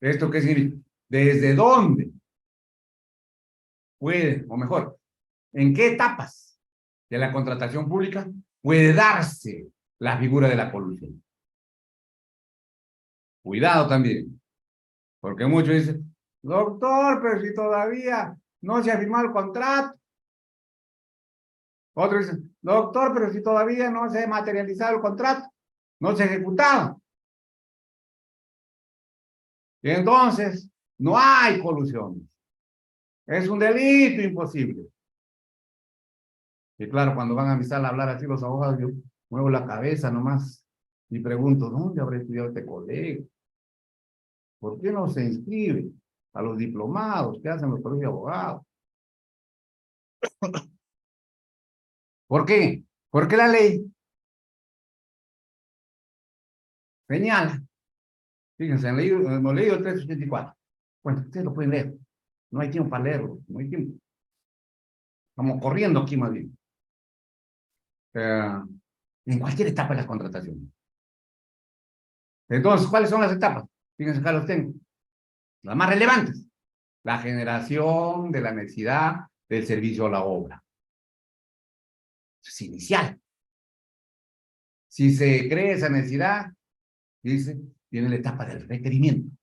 ¿Esto qué significa? ¿Desde dónde puede, o mejor, en qué etapas de la contratación pública puede darse la figura de la colusión? Cuidado también, porque muchos dicen, doctor, pero si todavía no se ha firmado el contrato. Otros dicen, doctor, pero si todavía no se ha materializado el contrato, no se ha ejecutado. Y entonces, no hay colusión. Es un delito imposible. Y claro, cuando van a mi sala a hablar así los abogados, yo muevo la cabeza nomás y pregunto, ¿dónde habrá estudiado este colega? ¿Por qué no se inscribe a los diplomados que hacen los colegios de abogados? ¿Por qué? Porque la ley señala, fíjense, hemos leído el 384. Bueno, ustedes lo pueden leer. No hay tiempo para leerlo, no hay tiempo. Estamos corriendo aquí más bien. En cualquier etapa de las contrataciones. Entonces, ¿cuáles son las etapas? Fíjense, acá los tengo. Las más relevantes. La generación de la necesidad del servicio a la obra. Es inicial. Si se cree esa necesidad, dice, viene la etapa del requerimiento.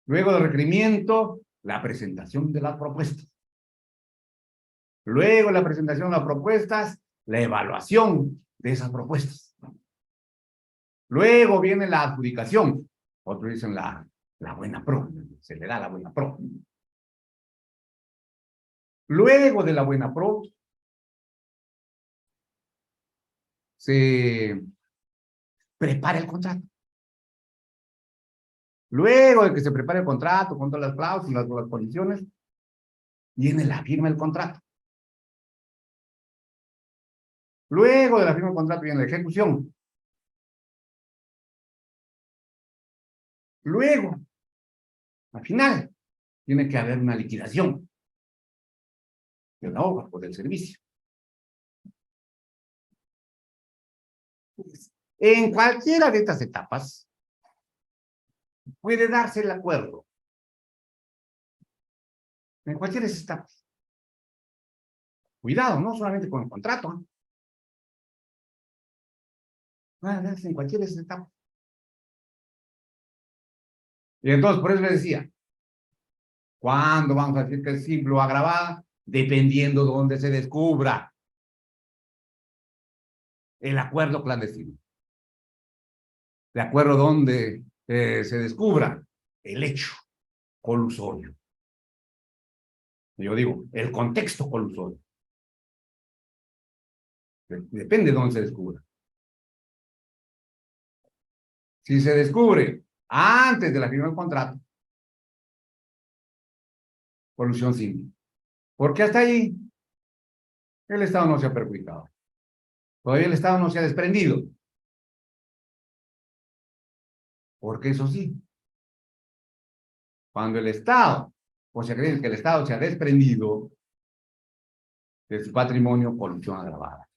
Luego del requerimiento, la presentación de las propuestas. Luego la presentación de las propuestas, la evaluación de esas propuestas. Luego viene la adjudicación. Otros dicen la buena pro. Se le da la buena pro. Luego de la buena pro, se prepara el contrato. Luego de que se prepare el contrato con todas las cláusulas, todas las condiciones, viene la firma del contrato. Luego de la firma del contrato viene la ejecución. Luego, al final, tiene que haber una liquidación de la obra o del servicio. En cualquiera de estas etapas puede darse el acuerdo. En cualquiera de esas etapas. Cuidado, no solamente con el contrato. Puede darse en cualquiera de esas etapas. Y entonces, por eso le decía, ¿cuándo vamos a decir que es simple o agravada? Dependiendo de dónde se descubra el acuerdo clandestino. De acuerdo a donde se descubra el hecho colusorio. Yo digo, el contexto colusorio. Depende de dónde se descubra. Si se descubre antes de la firma del contrato, colusión simple. Porque hasta ahí el Estado no se ha perjudicado. Todavía el Estado no se ha desprendido. Porque eso sí, cuando el Estado, o se cree que el Estado se ha desprendido de su patrimonio, colusión agravada.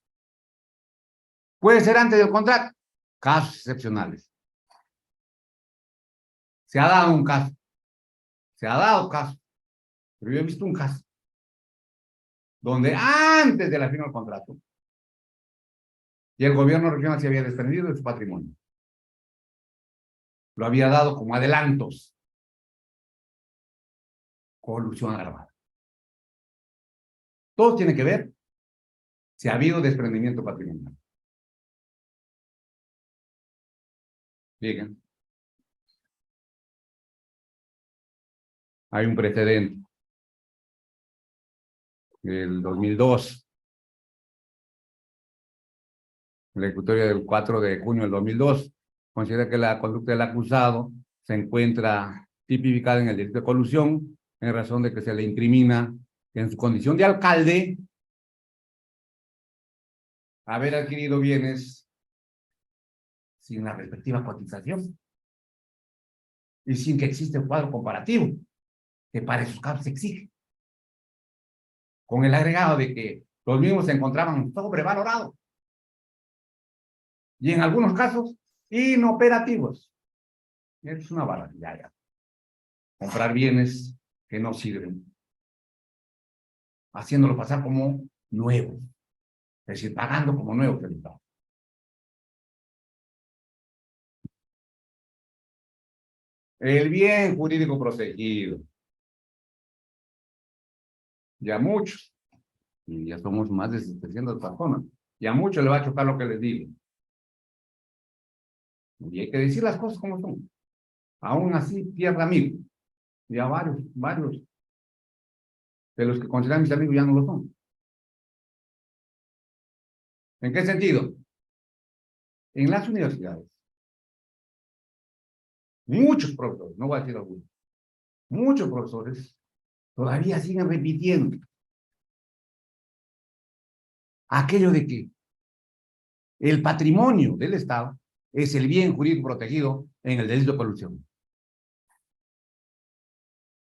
Puede ser antes del contrato, casos excepcionales. Se ha dado un caso, se ha dado caso, pero yo he visto un caso donde antes de la firma del contrato y el gobierno regional se había desprendido de su patrimonio. Lo había dado como adelantos. Colusión agravada. Todo tiene que ver si ha habido desprendimiento patrimonial. Bien. Hay un precedente. El 2002. La ejecutoria del 4 de junio del 2002 considera que la conducta del acusado se encuentra tipificada en el delito de colusión en razón de que se le incrimina en su condición de alcalde haber adquirido bienes sin la respectiva cotización y sin que exista un cuadro comparativo que para esos casos se exige, con el agregado de que los mismos se encontraban sobrevalorados y en algunos casos inoperativos. Es una barbaridad ya. Comprar bienes que no sirven, haciéndolo pasar como nuevo, es decir, pagando como nuevo el Estado. El bien jurídico protegido. Ya muchos, y ya somos más de 700 personas, ya muchos le va a chocar lo que les digo. Y hay que decir las cosas como son. Aún así, tierra amigo. Ya varios de los que consideran mis amigos ya no lo son. ¿En qué sentido? En las universidades, muchos profesores, no voy a decir algunos, muchos profesores todavía siguen repitiendo aquello de que el patrimonio del Estado es el bien jurídico protegido en el delito de colusión.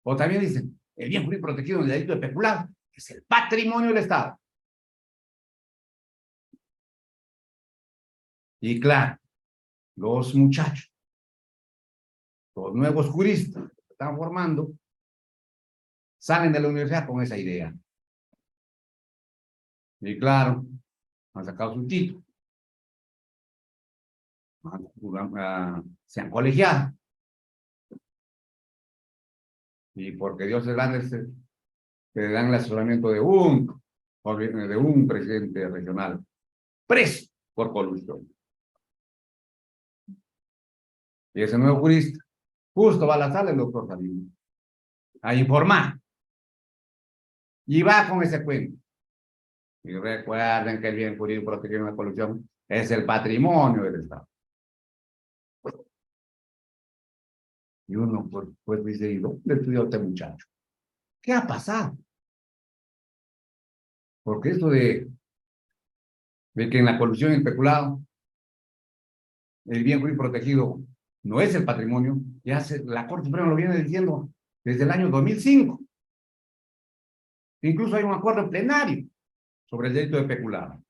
O también dicen, el bien jurídico protegido en el delito de peculado es el patrimonio del Estado. Y claro, los muchachos, los nuevos juristas que se están formando, salen de la universidad con esa idea. Y claro, han sacado su título, se han colegiado. Y porque Dios es grande, se dan el asesoramiento de un presidente regional preso por colusión. Y ese nuevo jurista, justo va a la sala el doctor Salinas a informar. Y va con ese cuento. Y recuerden que el bien jurídico protegido en la colusión es el patrimonio del Estado. Y uno, pues dice, ¿y dónde estudió este muchacho? ¿Qué ha pasado? Porque esto de que en la colusión y el peculado, el bien jurídico protegido no es el patrimonio, la Corte Suprema lo viene diciendo desde el año 2005. Incluso hay un acuerdo plenario sobre el delito de peculado,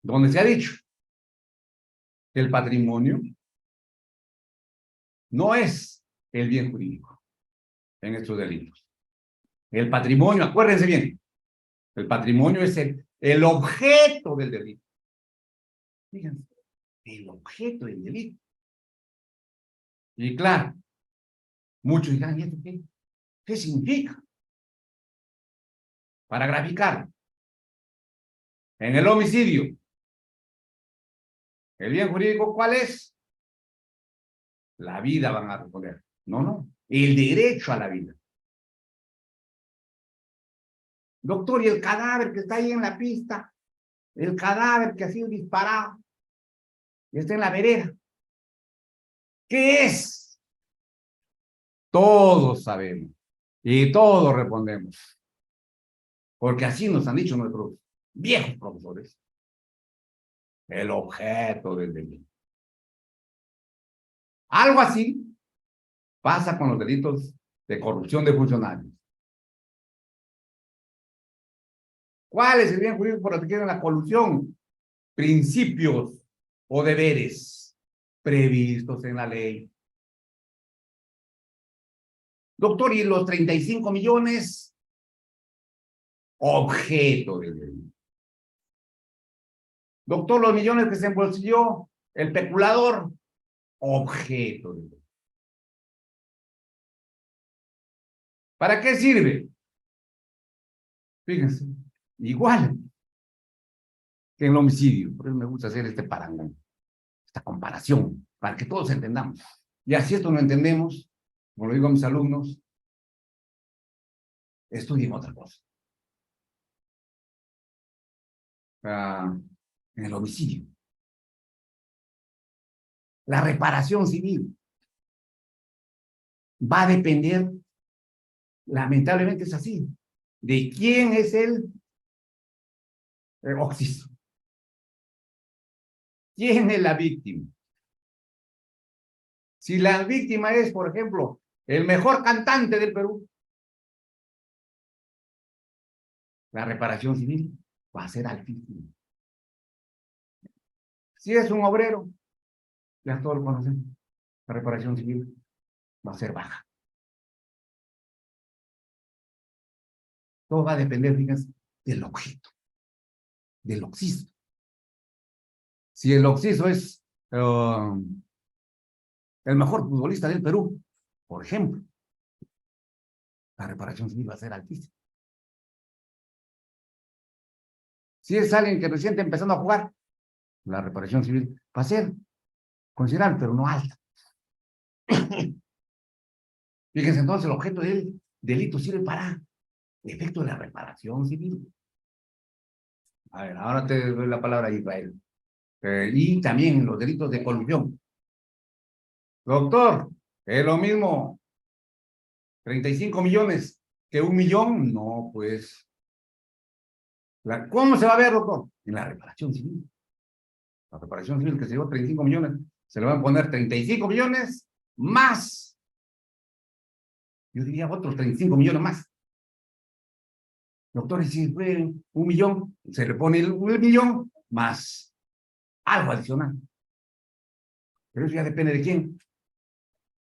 donde se ha dicho que el patrimonio no es el bien jurídico en estos delitos. El patrimonio, acuérdense bien, el patrimonio es el objeto del delito. Fíjense, el objeto del delito. Y claro, muchos dirán, ¿y esto qué? ¿Qué significa? Para graficar, en el homicidio, ¿el bien jurídico cuál es? La vida van a responder. No, el derecho a la vida. Doctor, ¿y el cadáver que está ahí en la pista? El cadáver que ha sido disparado y está en la vereda. ¿Qué es? Todos sabemos y todos respondemos. Porque así nos han dicho nuestros viejos profesores. El objeto del delito. Algo así pasa con los delitos de corrupción de funcionarios. ¿Cuál es el bien jurídico protegido en la colusión? Principios o deberes previstos en la ley. Doctor, ¿y los 35 millones? Objeto del delito. Doctor, los millones que se embolsilló el peculador, objeto del delito. ¿Para qué sirve? Fíjense, igual que en el homicidio. Por eso me gusta hacer este parangón, esta comparación, para que todos entendamos. Y así esto lo entendemos, como lo digo a mis alumnos, estudien otra cosa. En el homicidio. La reparación civil va a depender, lamentablemente es así, de quién es el occiso. ¿Quién es la víctima? Si la víctima es, por ejemplo, el mejor cantante del Perú, la reparación civil va a ser altísima. Si es un obrero, ya todos lo conocen, la reparación civil va a ser baja. Todo va a depender, fíjense, del objeto, del occiso. Si el occiso es el mejor futbolista del Perú, por ejemplo, la reparación civil va a ser altísima. Si es alguien que recién está empezando a jugar, la reparación civil va a ser considerable, pero no alta. Fíjense, entonces el objeto del delito sirve para el efecto de la reparación civil. A ver, ahora te doy la palabra a Israel. Y también los delitos de colusión. Doctor, ¿es lo mismo 35 millones que 1 millón? No, pues. ¿Cómo se va a ver, doctor? En la reparación civil. La reparación civil que se llevó 35 millones, se le van a poner 35 millones más. Yo diría otros 35 millones más. Doctor, y si fue 1 millón, se le pone el 1 millón más algo adicional. Pero eso ya depende de quién.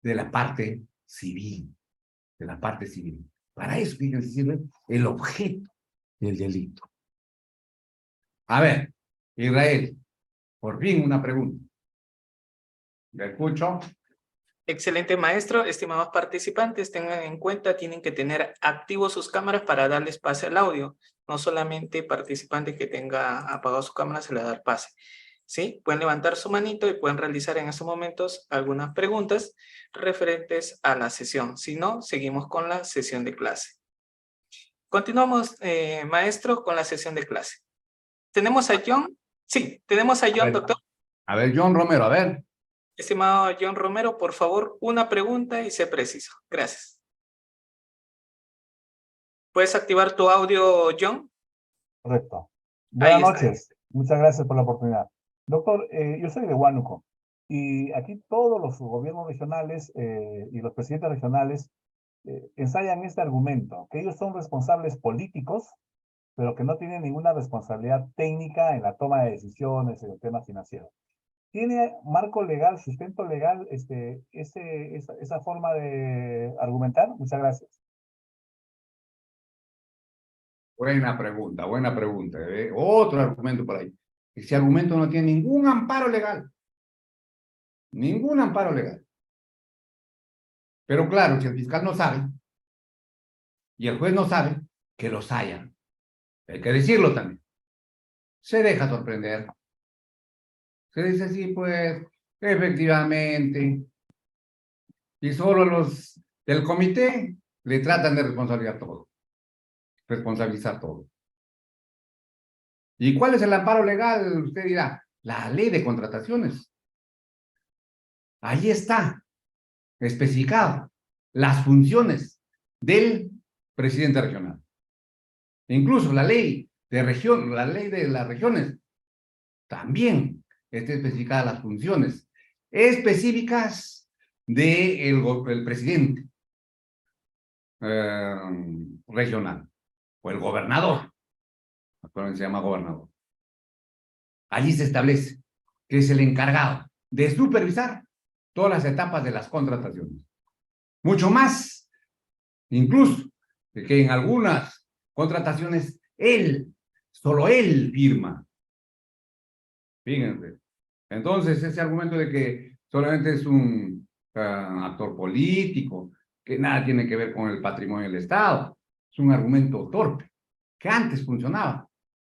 De la parte civil. De la parte civil. Para eso, fíjense, sirve el objeto del delito. A ver, Israel, por fin una pregunta. ¿Le escucho? Excelente, maestro. Estimados participantes, tengan en cuenta, tienen que tener activos sus cámaras para darles pase al audio. No solamente participante que tenga apagado su cámara se le da pase. ¿sí? Pueden levantar su manito y pueden realizar en estos momentos algunas preguntas referentes a la sesión. Si no, seguimos con la sesión de clase. Continuamos, maestro, con la sesión de clase. ¿Tenemos a John? Sí, tenemos a John, doctor. A ver, John Romero, a ver. Estimado John Romero, por favor, una pregunta y sé preciso. Gracias. ¿Puedes activar tu audio, John? Correcto. Ahí Buenas está. noches. Muchas gracias por la oportunidad. Doctor, yo soy de Huánuco y aquí todos los gobiernos regionales y los presidentes regionales ensayan este argumento, que ellos son responsables políticos, pero que no tienen ninguna responsabilidad técnica en la toma de decisiones en el tema financiero. ¿Tiene marco legal, sustento legal esa forma de argumentar? Muchas gracias. Buena pregunta, buena pregunta. Otro argumento por ahí. Ese argumento no tiene ningún amparo legal. Ningún amparo legal. Pero claro, si el fiscal no sabe y el juez no sabe, que los hayan. Hay que decirlo también. Se deja sorprender. Se dice, sí, pues, efectivamente. Y solo los del comité le tratan de responsabilizar todo. ¿Y cuál es el amparo legal? Usted dirá, la ley de contrataciones. Ahí está, especificado, las funciones del presidente regional. Incluso la ley de región, la ley de las regiones, también está especificada las funciones específicas del presidente regional o el gobernador. Actualmente se llama gobernador. Allí se establece que es el encargado de supervisar todas las etapas de las contrataciones. Mucho más, incluso, de que en algunas contrataciones solo él firma. Fíjense. Entonces, ese argumento de que solamente es un actor político, que nada tiene que ver con el patrimonio del Estado, es un argumento torpe, que antes funcionaba,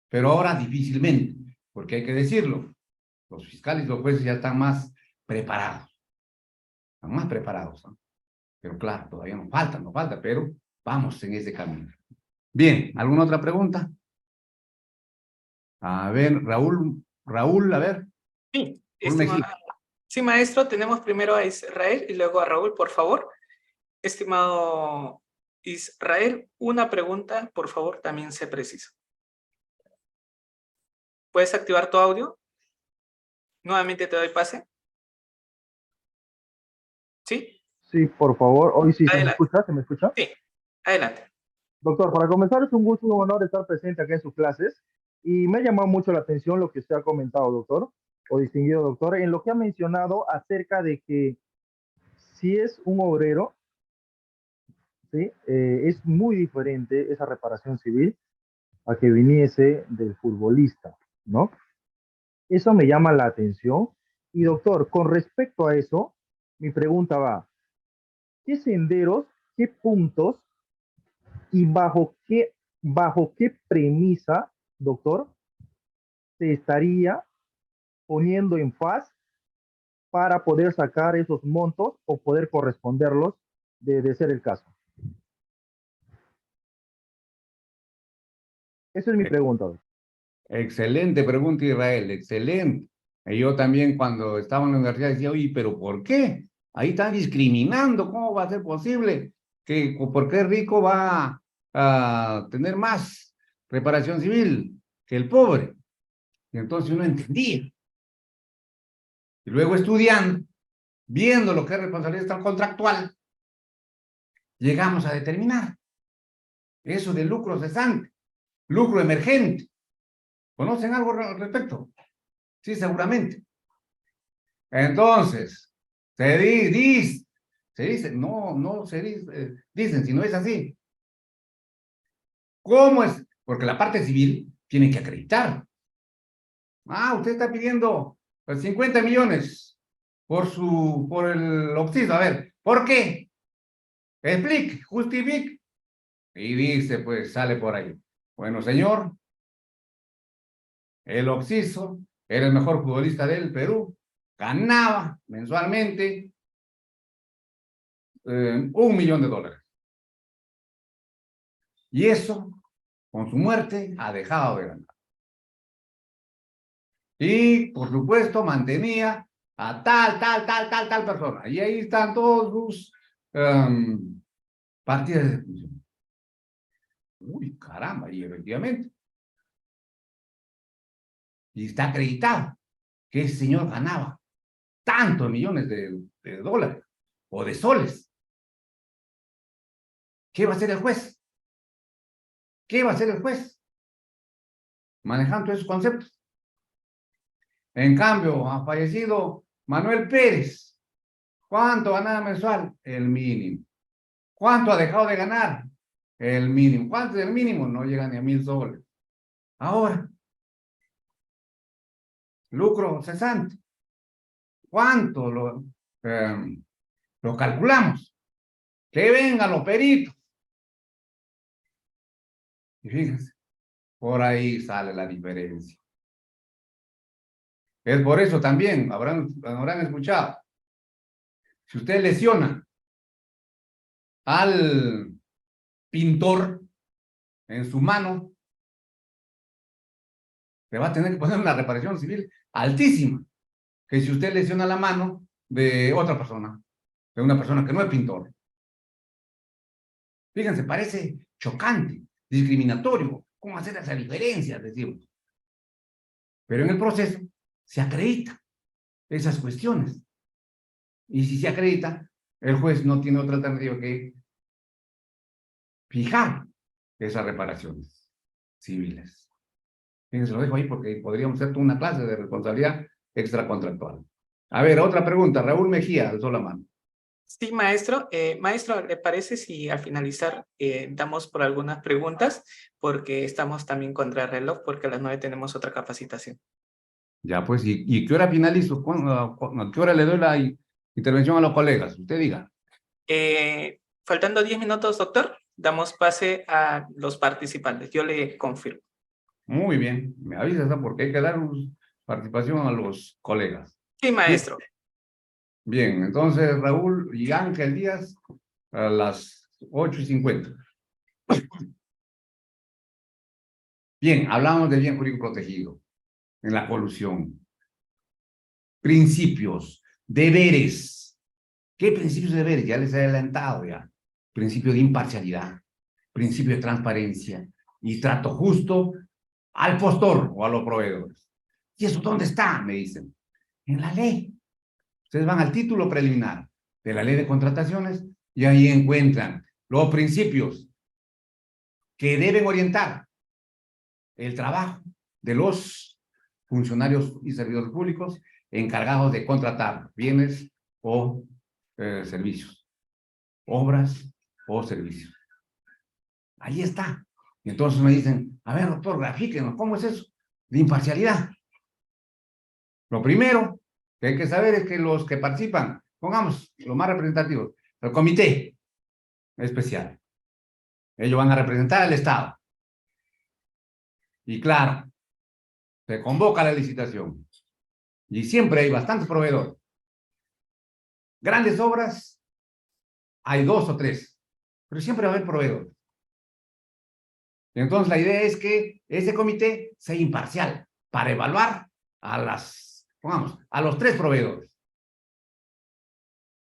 pero ahora difícilmente, porque hay que decirlo, los fiscales y los jueces ya están más preparados, ¿no? Pero claro, todavía nos falta, pero vamos en ese camino. Bien, ¿alguna otra pregunta? A ver, Raúl, a ver. Sí, Raúl Mejía. sí, maestro, tenemos primero a Israel y luego a Raúl, por favor. Estimado Israel, una pregunta, por favor, también sé preciso. ¿Puedes activar tu audio? Nuevamente te doy pase. ¿Sí? Sí, por favor. Hoy sí, ¿se me Adelante. escucha? ¿Se me escucha? Sí, adelante. Doctor, para comenzar es un gusto y un honor estar presente aquí en sus clases y me ha llamado mucho la atención lo que usted ha comentado, doctor, o distinguido doctor, en lo que ha mencionado acerca de que si es un obrero, ¿sí? Es muy diferente esa reparación civil a que viniese del futbolista, ¿no? Eso me llama la atención. Y doctor, con respecto a eso, mi pregunta va, ¿qué senderos, qué puntos y bajo qué premisa, doctor, se estaría poniendo en faz para poder sacar esos montos o poder corresponderlos de ser el caso? Esa es mi pregunta, doctor. Excelente pregunta, Israel, excelente. Y yo también cuando estaba en la universidad decía, oye, pero ¿por qué? Ahí están discriminando, ¿cómo va a ser posible? ¿Por qué el rico va a tener más reparación civil que el pobre? Y entonces uno entendía. Y luego estudiando, viendo lo que es responsabilidad contractual, llegamos a determinar eso de lucro cesante, lucro emergente. ¿Conocen algo al respecto? Sí, seguramente. Entonces, se dice, no se dice, dicen, si no es así. ¿Cómo es? Porque la parte civil tiene que acreditar. Usted está pidiendo 50 millones por el occiso. A ver, ¿por qué? Explique, justifique. Y dice, pues sale por ahí. Bueno, señor, el occiso era el mejor futbolista del Perú, ganaba mensualmente $1 millón. Y eso, con su muerte, ha dejado de ganar. Y, por supuesto, mantenía a tal persona. Y ahí están todos sus partidas de función. Uy, caramba, y efectivamente. Y está acreditado que ese señor ganaba tantos millones de dólares o de soles. ¿Qué va a hacer el juez? ¿Qué va a hacer el juez? Manejando esos conceptos. En cambio, ha fallecido Manuel Pérez. ¿Cuánto ganaba mensual? El mínimo. ¿Cuánto ha dejado de ganar? El mínimo. ¿Cuánto es el mínimo? No llega ni a 1.000 soles. Ahora, lucro cesante. ¿Cuánto lo calculamos? Que vengan los peritos. Y fíjense, por ahí sale la diferencia. Es por eso también, habrán escuchado, si usted lesiona al pintor en su mano, le va a tener que poner una reparación civil altísima, que si usted lesiona la mano de otra persona, de una persona que no es pintor. Fíjense, parece chocante, discriminatorio. ¿Cómo hacer esa diferencia? Decimos. Pero en el proceso se acredita esas cuestiones. Y si se acredita, el juez no tiene otra alternativa que fijar esas reparaciones civiles. Fíjense, lo dejo ahí porque podríamos hacer una clase de responsabilidad extracontractual. A ver, otra pregunta. Raúl Mejía, alzó la mano. Sí, maestro. Maestro, ¿le parece si al finalizar damos por algunas preguntas? Porque estamos también contra el reloj, porque a las 9 tenemos otra capacitación. Ya, pues, ¿y qué hora finalizo? ¿A qué hora le doy la intervención a los colegas? Usted diga. Faltando 10 minutos, doctor, damos pase a los participantes. Yo le confirmo. Muy bien, me avisas, ¿no? Porque hay que dar participación a los colegas. Sí, maestro. Bien, entonces Raúl y Ángel Díaz a las 8:50. Bien, hablamos del bien jurídico protegido en la colusión. Principios, deberes. ¿Qué principios de deberes? Ya les he adelantado ya. Principio de imparcialidad, principio de transparencia y trato justo al postor o a los proveedores. ¿Y eso dónde está? Me dicen. En la ley. Ustedes van al título preliminar de la ley de contrataciones y ahí encuentran los principios que deben orientar el trabajo de los funcionarios y servidores públicos encargados de contratar bienes o servicios, obras o servicios. Ahí está. Y entonces me dicen, a ver, doctor, grafíquenos, ¿cómo es eso? De imparcialidad. Lo primero que hay que saber es que los que participan, pongamos lo más representativo, el comité especial. Ellos van a representar al Estado. Y claro, se convoca la licitación. Y siempre hay bastantes proveedores. Grandes obras, hay 2 o 3, pero siempre va a haber proveedores. Entonces la idea es que ese comité sea imparcial para evaluar a los 3 proveedores.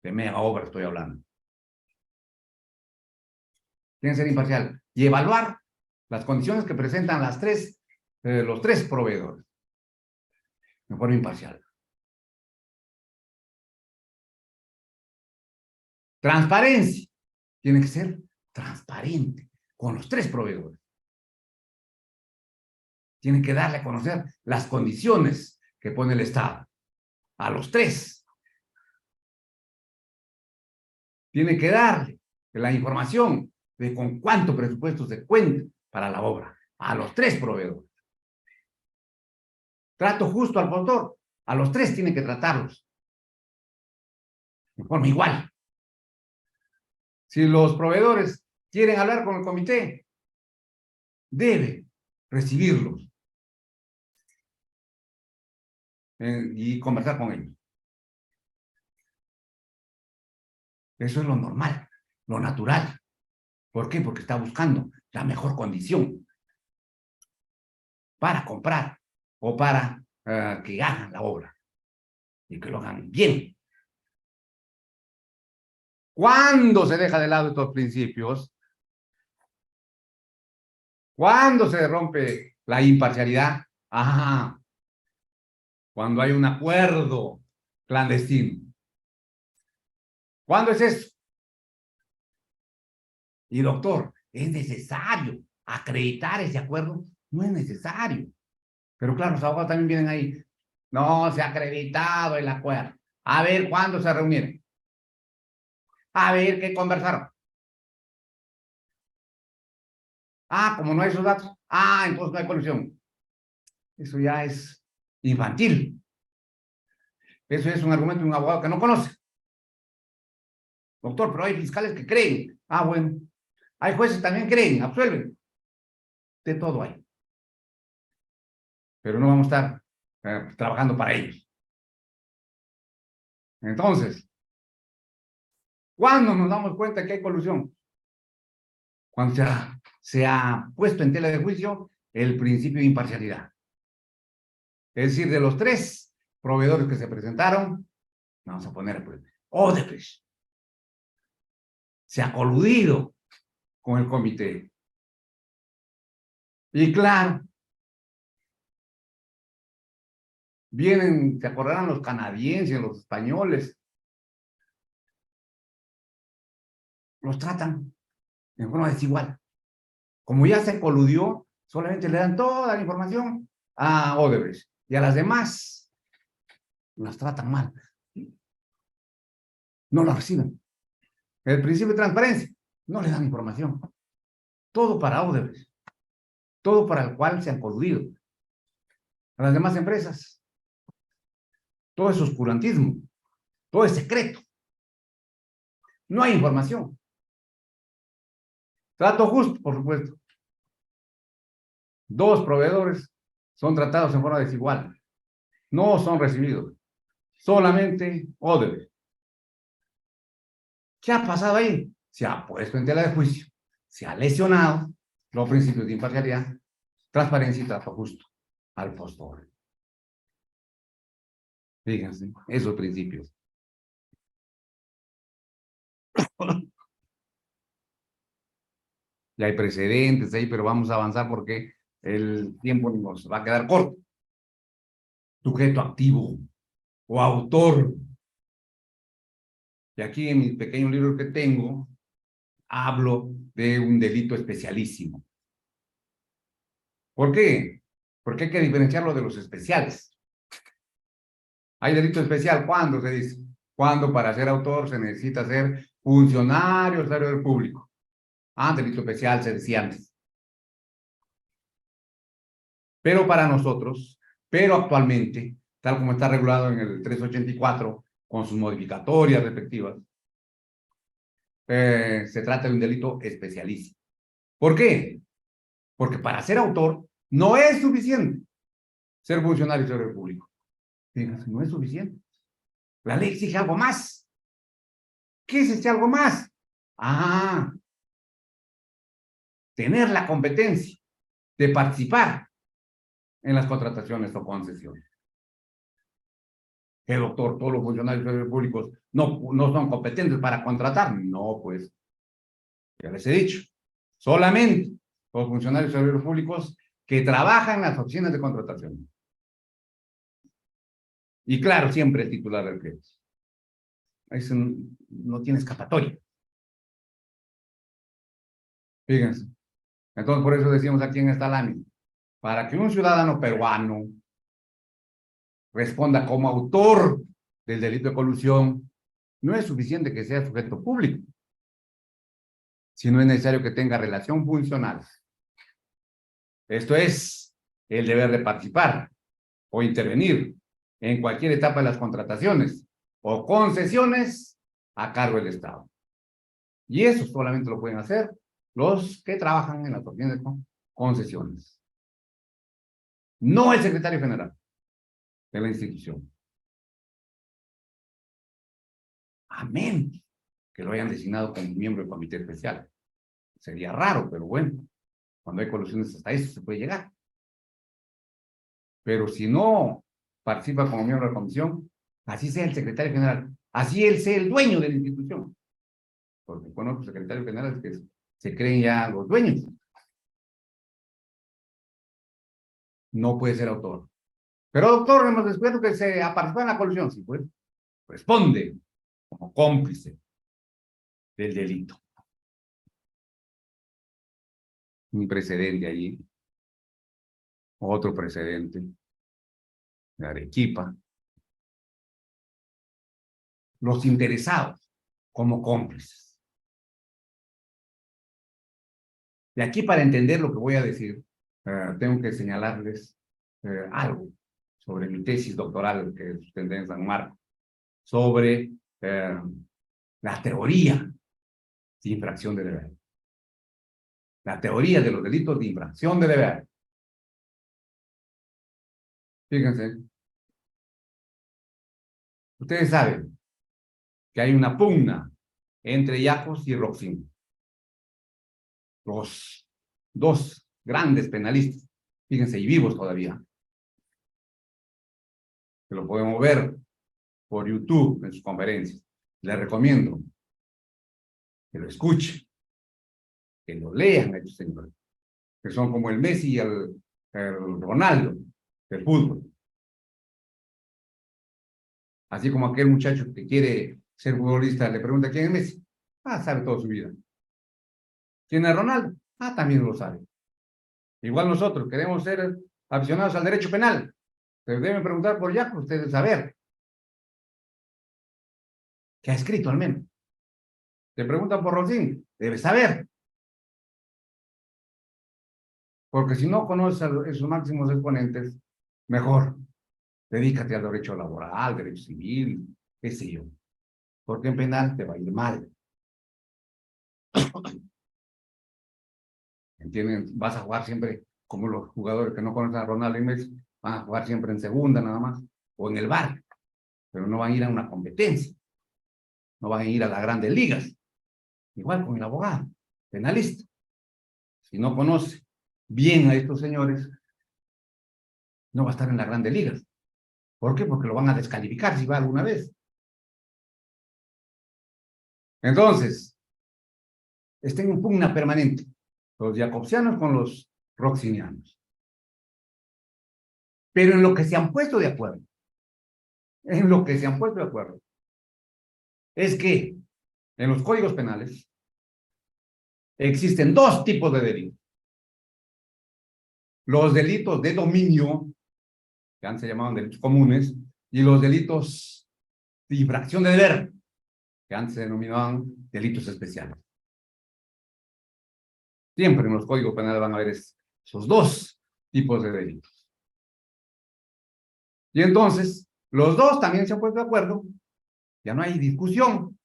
De mega obra estoy hablando. Tiene que ser imparcial y evaluar las condiciones que presentan los 3 proveedores de forma imparcial. Transparencia. Tiene que ser transparente con los 3 proveedores. Tiene que darle a conocer las condiciones que pone el Estado a los 3. Tiene que darle la información de con cuánto presupuesto se cuenta para la obra a los 3 proveedores. Trato justo al postor. A los 3 tiene que tratarlos de forma igual. Si los proveedores quieren hablar con el comité, debe recibirlos. y conversar con ellos. Eso es lo normal, lo natural. ¿Por qué? Porque está buscando la mejor condición para comprar o para que hagan la obra y que lo hagan bien. ¿Cuándo se deja de lado estos principios? ¿Cuándo se rompe la imparcialidad? Ah, cuando hay un acuerdo clandestino. ¿Cuándo es eso? Y doctor, ¿es necesario acreditar ese acuerdo? No es necesario. Pero claro, los abogados también vienen ahí. No se ha acreditado el acuerdo. A ver, ¿cuándo se reunieron? A ver, ¿qué conversaron? Ah, como no hay esos datos. Ah, entonces no hay colusión. Eso ya es infantil. Eso es un argumento de un abogado que no conoce. Doctor, pero hay fiscales que creen. Ah, bueno. Hay jueces también creen, absuelven. De todo hay. Pero no vamos a estar trabajando para ellos. Entonces, ¿cuándo nos damos cuenta que hay colusión? Cuando se ha puesto en tela de juicio el principio de imparcialidad. Es decir, de los 3 proveedores que se presentaron, vamos a poner Odebrecht se ha coludido con el comité. Y claro, vienen, se acordarán los canadienses, los españoles, los tratan de forma desigual. Como ya se coludió, solamente le dan toda la información a Odebrecht y a las demás las tratan mal. No la reciben. El principio de transparencia, no le dan información. Todo para Odebrecht. Todo para el cual se han coludido. A las demás empresas. Todo es oscurantismo. Todo es secreto. No hay información. Trato justo, por supuesto. 2 proveedores son tratados en forma desigual. No son recibidos. Solamente Odebrecht. ¿Qué ha pasado ahí? Se ha puesto en tela de juicio. Se ha lesionado los principios de imparcialidad, transparencia y trato justo al postor. Fíjense, esos principios. Ya hay precedentes ahí, pero vamos a avanzar porque el tiempo nos va a quedar corto. Sujeto activo o autor. Y aquí en mi pequeño libro que tengo, hablo de un delito especialísimo. ¿Por qué? Porque hay que diferenciarlo de los especiales. Hay delito especial, ¿cuándo se dice? Cuando para ser autor se necesita ser funcionario del servidor público. Ah, delito especial se decía antes. Pero para nosotros, pero actualmente, tal como está regulado en el 384, con sus modificatorias respectivas, se trata de un delito especialísimo. ¿Por qué? Porque para ser autor no es suficiente ser funcionario del servidor público. Fíjense, no es suficiente. La ley exige algo más. ¿Qué es ese algo más? Ah, tener la competencia de participar en las contrataciones o concesiones. ¿Qué, doctor? ¿Todos los funcionarios públicos no son competentes para contratar? No, pues, ya les he dicho. Solamente los funcionarios públicos que trabajan en las oficinas de contratación. Y claro, siempre el titular del crédito. Eso no tiene escapatoria. Fíjense. Entonces, por eso decimos aquí en esta lámina, para que un ciudadano peruano responda como autor del delito de colusión, no es suficiente que sea sujeto público, sino es necesario que tenga relación funcional. Esto es el deber de participar o intervenir en cualquier etapa de las contrataciones o concesiones a cargo del Estado. Y eso solamente lo pueden hacer los que trabajan en las oficinas de concesiones. No el secretario general. de la institución. A menos que lo hayan designado como miembro del comité especial. Sería raro, pero bueno, cuando hay colusiones hasta eso se puede llegar. Pero si no participa como miembro de la comisión, así sea el secretario general, así él sea el dueño de la institución. Porque conozco secretarios generales que se creen ya los dueños. No puede ser autor. Pero doctor, hemos descubierto que se ha participado en la colusión. Sí, pues, responde como cómplice del delito. Un precedente allí. Otro precedente. De Arequipa. Los interesados como cómplices. De aquí, para entender lo que voy a decir, tengo que señalarles algo sobre mi tesis doctoral que sustenté en San Marcos, sobre la teoría de infracción de deber. La teoría de los delitos de infracción de deber. Fíjense. Ustedes saben que hay una pugna entre Yacos y Roxin. Los dos grandes penalistas. Fíjense, y vivos todavía. Que lo podemos ver por YouTube en sus conferencias. Les recomiendo que lo escuchen, que lo lean a estos señores, que son como el Messi y el Ronaldo del fútbol. Así como aquel muchacho que quiere ser futbolista le pregunta quién es Messi. Ah, sabe toda su vida. ¿Quién es Ronaldo? Ah, también lo sabe. Igual nosotros queremos ser aficionados al derecho penal. Se deben preguntar por Jaco, ustedes saber. ¿Qué ha escrito al menos? Te preguntan por Rosín, debes saber. Porque si no conoces a esos máximos exponentes, mejor dedícate al derecho laboral, derecho civil, qué sé yo. Porque en penal te va a ir mal. ¿Entienden? Vas a jugar siempre como los jugadores que no conocen a Ronaldo y Messi, van a jugar siempre en segunda nada más, o en el bar, pero no van a ir a una competencia, no van a ir a las grandes ligas. Igual con el abogado, penalista. Si no conoce bien a estos señores, no va a estar en las grandes ligas. ¿Por qué? Porque lo van a descalificar si va alguna vez. Entonces, está en pugna permanente los jacobsianos con los roxinianos. Pero en lo que se han puesto de acuerdo, es que en los códigos penales existen dos tipos de delitos. Los delitos de dominio, que antes se llamaban delitos comunes, y los delitos de infracción de deber, que antes se denominaban delitos especiales. Siempre en los códigos penales van a haber esos dos tipos de delitos. Y entonces, los dos también se han puesto de acuerdo, ya no hay discusión,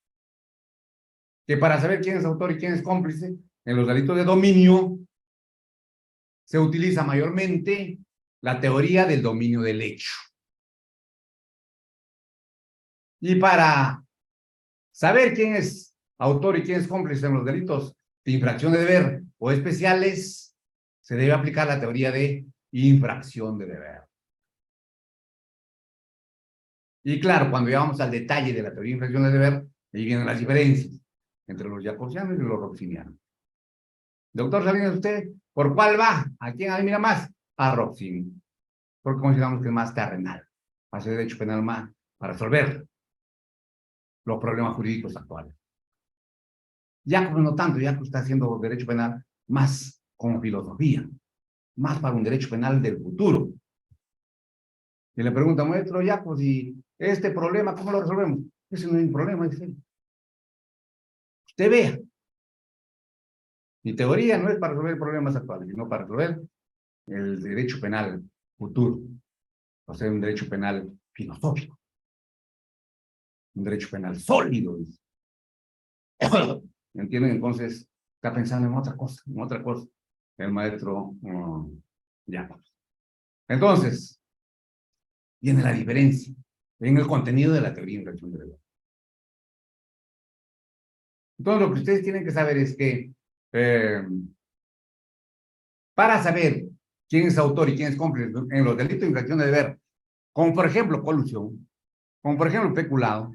que para saber quién es autor y quién es cómplice, en los delitos de dominio, se utiliza mayormente la teoría del dominio del hecho. Y para saber quién es autor y quién es cómplice en los delitos de infracción de deber o especiales, se debe aplicar la teoría de infracción de deber. Y claro, cuando llegamos al detalle de la teoría de infracción de deber, ahí vienen las diferencias entre los jacobsianos y los roxinianos. Doctor Salinas, ¿usted por cuál va? ¿A quién admira más? A Roxini. Porque consideramos que es más terrenal. Hace derecho penal más para resolver los problemas jurídicos actuales. Jacob no tanto, Jacob está haciendo derecho penal más como filosofía, más para un derecho penal del futuro. Y le pregunta, maestro Jacob, si este problema, ¿cómo lo resolvemos? Ese no es un problema, dice. Usted vea. Mi teoría no es para resolver problemas actuales, sino para resolver el derecho penal futuro. O sea, un derecho penal filosófico. Un derecho penal sólido. ¿Entienden? Entonces, está pensando en otra cosa, el maestro Jacob. Entonces, viene la diferencia en el contenido de la teoría de infracción de deber. Entonces, lo que ustedes tienen que saber es que para saber quién es autor y quién es cómplice en los delitos de infracción de deber, como por ejemplo colusión, como por ejemplo peculado,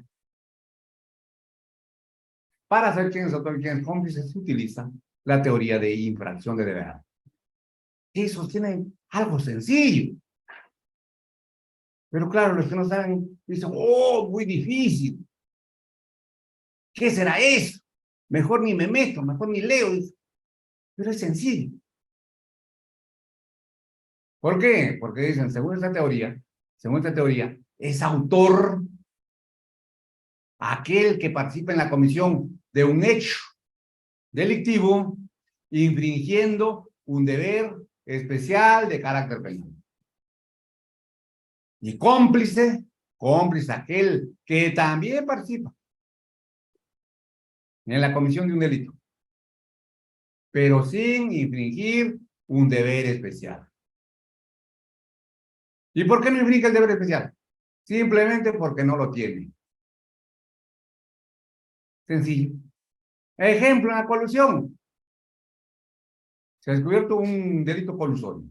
para saber quién es autor y quién es cómplice, se utiliza la teoría de infracción de deber. Que sostiene algo sencillo. Pero claro, los que no saben dicen, oh, muy difícil. ¿Qué será eso? Mejor ni me meto, mejor ni leo. Pero es sencillo. ¿Por qué? Porque dicen, según esta teoría, es autor aquel que participa en la comisión de un hecho delictivo infringiendo un deber especial de carácter penal. Y cómplice aquel que también participa en la comisión de un delito, pero sin infringir un deber especial. ¿Y por qué no infringe el deber especial? Simplemente porque no lo tiene. Sencillo. Ejemplo, en la colusión. Se ha descubierto un delito colusorio,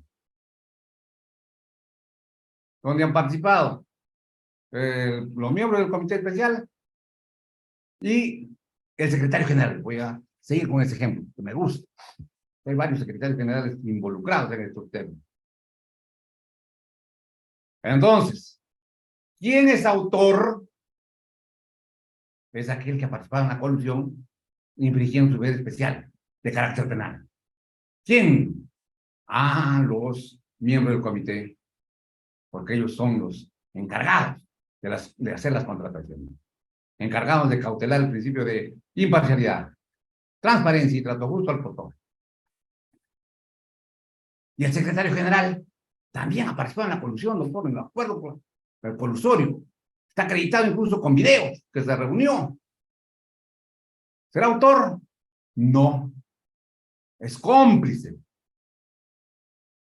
donde han participado los miembros del comité especial y el secretario general. Voy a seguir con ese ejemplo, que me gusta. Hay varios secretarios generales involucrados en estos temas. Entonces, ¿quién es autor? Es aquel que ha participado en la colusión infringiendo su deber especial de carácter penal. ¿Quién? Ah, los miembros del comité, porque ellos son los encargados de hacer las contrataciones, encargados de cautelar el principio de imparcialidad, transparencia y trato justo al protocolo. Y el secretario general también ha participado en la colusión, doctor, en el acuerdo el colusorio. Está acreditado incluso con videos que se reunió. ¿Será autor? No. Es cómplice.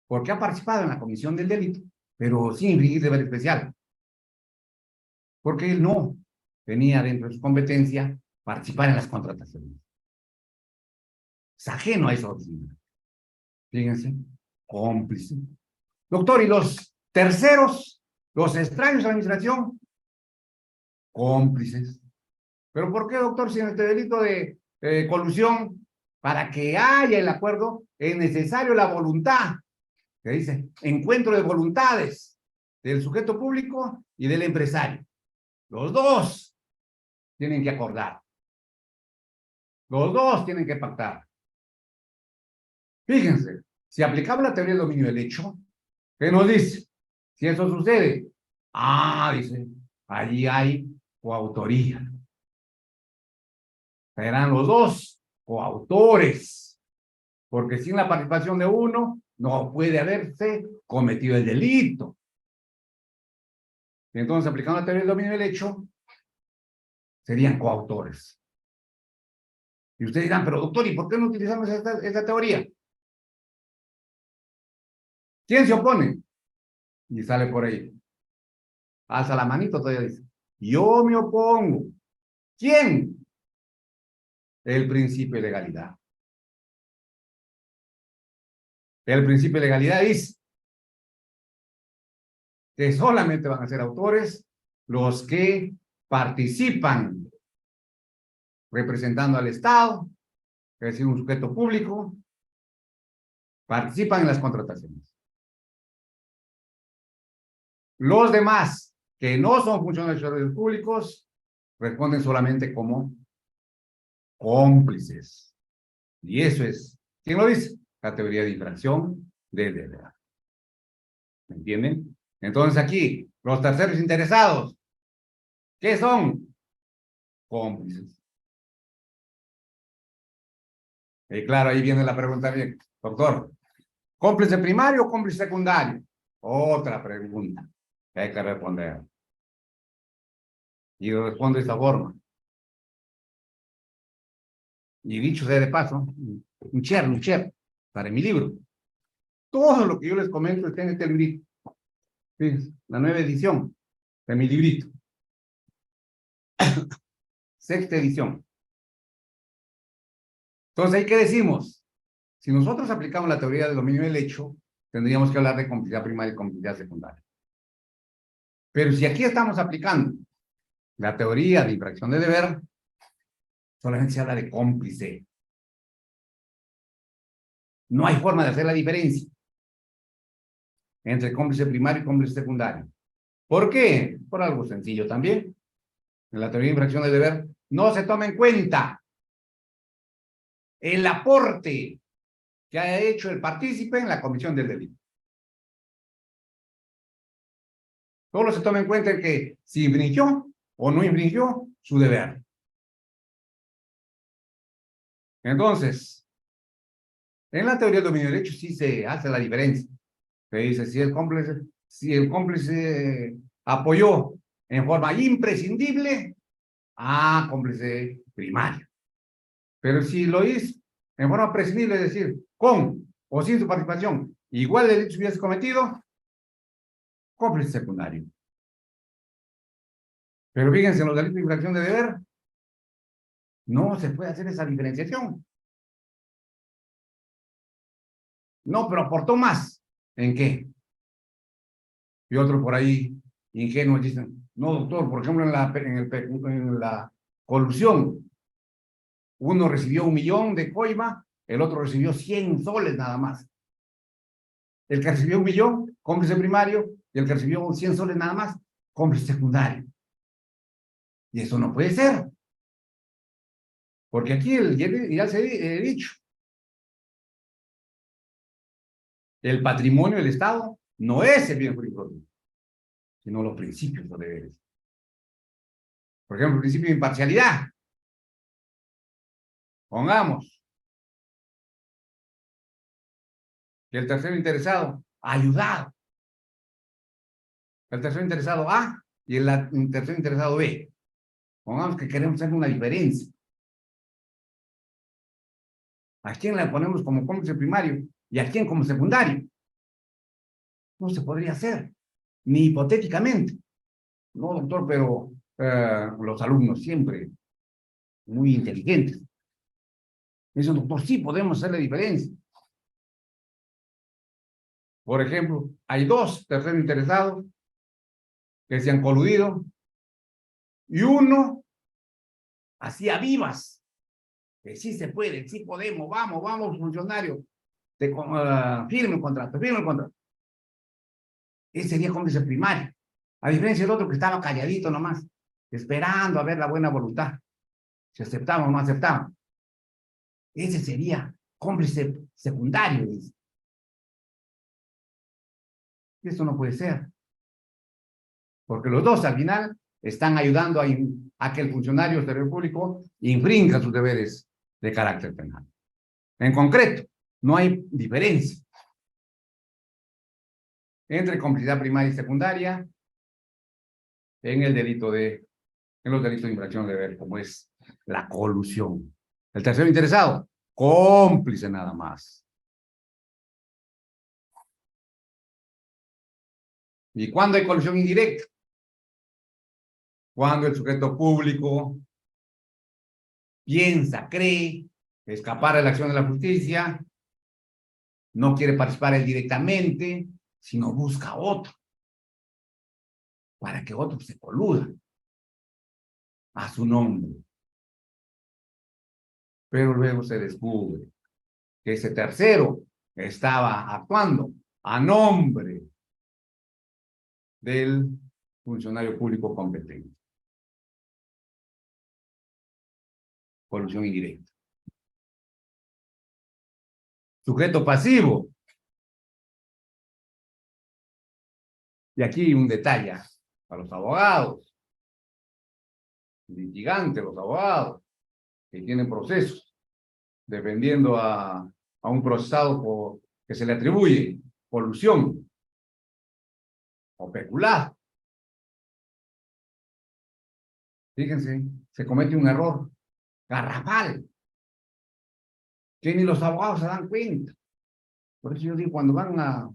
Porque ha participado en la comisión del delito, pero sin infringir deber especial. Porque él no tenía dentro de su competencia participar en las contrataciones. Es ajeno a esa oficina. Fíjense, cómplice. Doctor, ¿y los terceros, los extraños a la administración? Cómplices. ¿Pero por qué, doctor, si en este delito de colusión, para que haya el acuerdo, es necesario la voluntad, que dice, encuentro de voluntades del sujeto público y del empresario? Los dos tienen que acordar. Los dos tienen que pactar. Fíjense, si aplicamos la teoría del dominio del hecho, ¿qué nos dice? Si eso sucede, dice, allí hay coautoría. Serán los dos coautores, porque sin la participación de uno no puede haberse cometido el delito. Entonces, aplicando la teoría del dominio del hecho, serían coautores. Y ustedes dirán, pero doctor, ¿y por qué no utilizamos esta teoría? ¿Quién se opone? Y sale por ahí. Alza la manito, todavía dice, yo me opongo. ¿Quién? El principio de legalidad. El principio de legalidad dice que solamente van a ser autores los que participan representando al Estado, es decir, un sujeto público, participan en las contrataciones. Los demás, que no son funcionarios públicos, responden solamente como cómplices. Y eso es, ¿quién lo dice? La teoría de infracción del deber. ¿Me entienden? Entonces aquí, los terceros interesados, ¿qué son? Cómplices. Y claro, ahí viene la pregunta bien. Doctor, ¿cómplice primario o cómplice secundario? Otra pregunta que hay que responder. Y yo respondo de esta forma. Y dicho sea de paso, un share, para mi libro. Todo lo que yo les comento está en este librito. Fíjense, la nueva edición de mi librito. Sexta edición. Entonces, ¿ahí qué decimos? Si nosotros aplicamos la teoría del dominio del hecho, tendríamos que hablar de complicidad primaria y complicidad secundaria. Pero si aquí estamos aplicando la teoría de infracción de deber, solamente se habla de cómplice. No hay forma de hacer la diferencia entre cómplice primario y cómplice secundario. ¿Por qué? Por algo sencillo también. En la teoría de infracción de deber no se toma en cuenta el aporte que haya hecho el partícipe en la comisión del delito. Solo se toma en cuenta el que si infringió o no infringió su deber. Entonces, en la teoría del dominio del hecho sí se hace la diferencia. Se dice, si el cómplice apoyó en forma imprescindible, cómplice primario. Pero si lo hizo en forma prescindible, es decir, con o sin su participación, igual el delito hubiese cometido, cómplice secundario. Pero fíjense, en los delitos de infracción de deber, no se puede hacer esa diferenciación. No, pero aportó más. ¿En qué? Y otros por ahí, ingenuos, dicen, no, doctor, por ejemplo, en la colusión, uno recibió 1 millón de coima, el otro recibió 100 soles nada más. El que recibió 1 millón, cómplice primario, y el que recibió 100 soles nada más, cómplice secundario. Y eso no puede ser. Porque aquí ya se he dicho, el patrimonio del Estado no es el bien jurídico, sino los principios o deberes. Por ejemplo, el principio de imparcialidad. Pongamos que el tercero interesado ha ayudado. El tercero interesado A y el tercero interesado B. Pongamos que queremos hacer una diferencia. ¿A quién le ponemos como cómplice primario y a quién como secundario? No se podría hacer, ni hipotéticamente. No, doctor, pero los alumnos siempre muy inteligentes. Dicen, doctor, sí podemos hacer la diferencia. Por ejemplo, hay 2 terceros interesados que se han coludido y uno hacía vivas que sí se puede, sí podemos, vamos, funcionario, firme el contrato, firme el contrato. Ese sería cómplice primario, a diferencia del otro que estaba calladito nomás, esperando a ver la buena voluntad, si aceptamos o no aceptamos. Ese sería cómplice secundario, dice. Eso no puede ser, porque los dos al final están ayudando a que el funcionario del servidor público infrinja sus deberes de carácter penal. En concreto, no hay diferencia entre complicidad primaria y secundaria en los delitos de infracción de deber, como es la colusión. El tercero interesado, cómplice nada más. ¿Y cuándo hay colusión indirecta? Cuando el sujeto público piensa, cree, escapar de la acción de la justicia, no quiere participar él directamente, sino busca a otro, para que otro se coluda a su nombre. Pero luego se descubre que ese tercero estaba actuando a nombre del funcionario público competente. Colusión indirecta. Sujeto pasivo. Y aquí un detalle a los abogados, litigantes, los abogados que tienen procesos defendiendo a un procesado que se le atribuye colusión o peculado. Fíjense, se comete un error garrafal que ni los abogados se dan cuenta. Por eso yo digo, cuando van a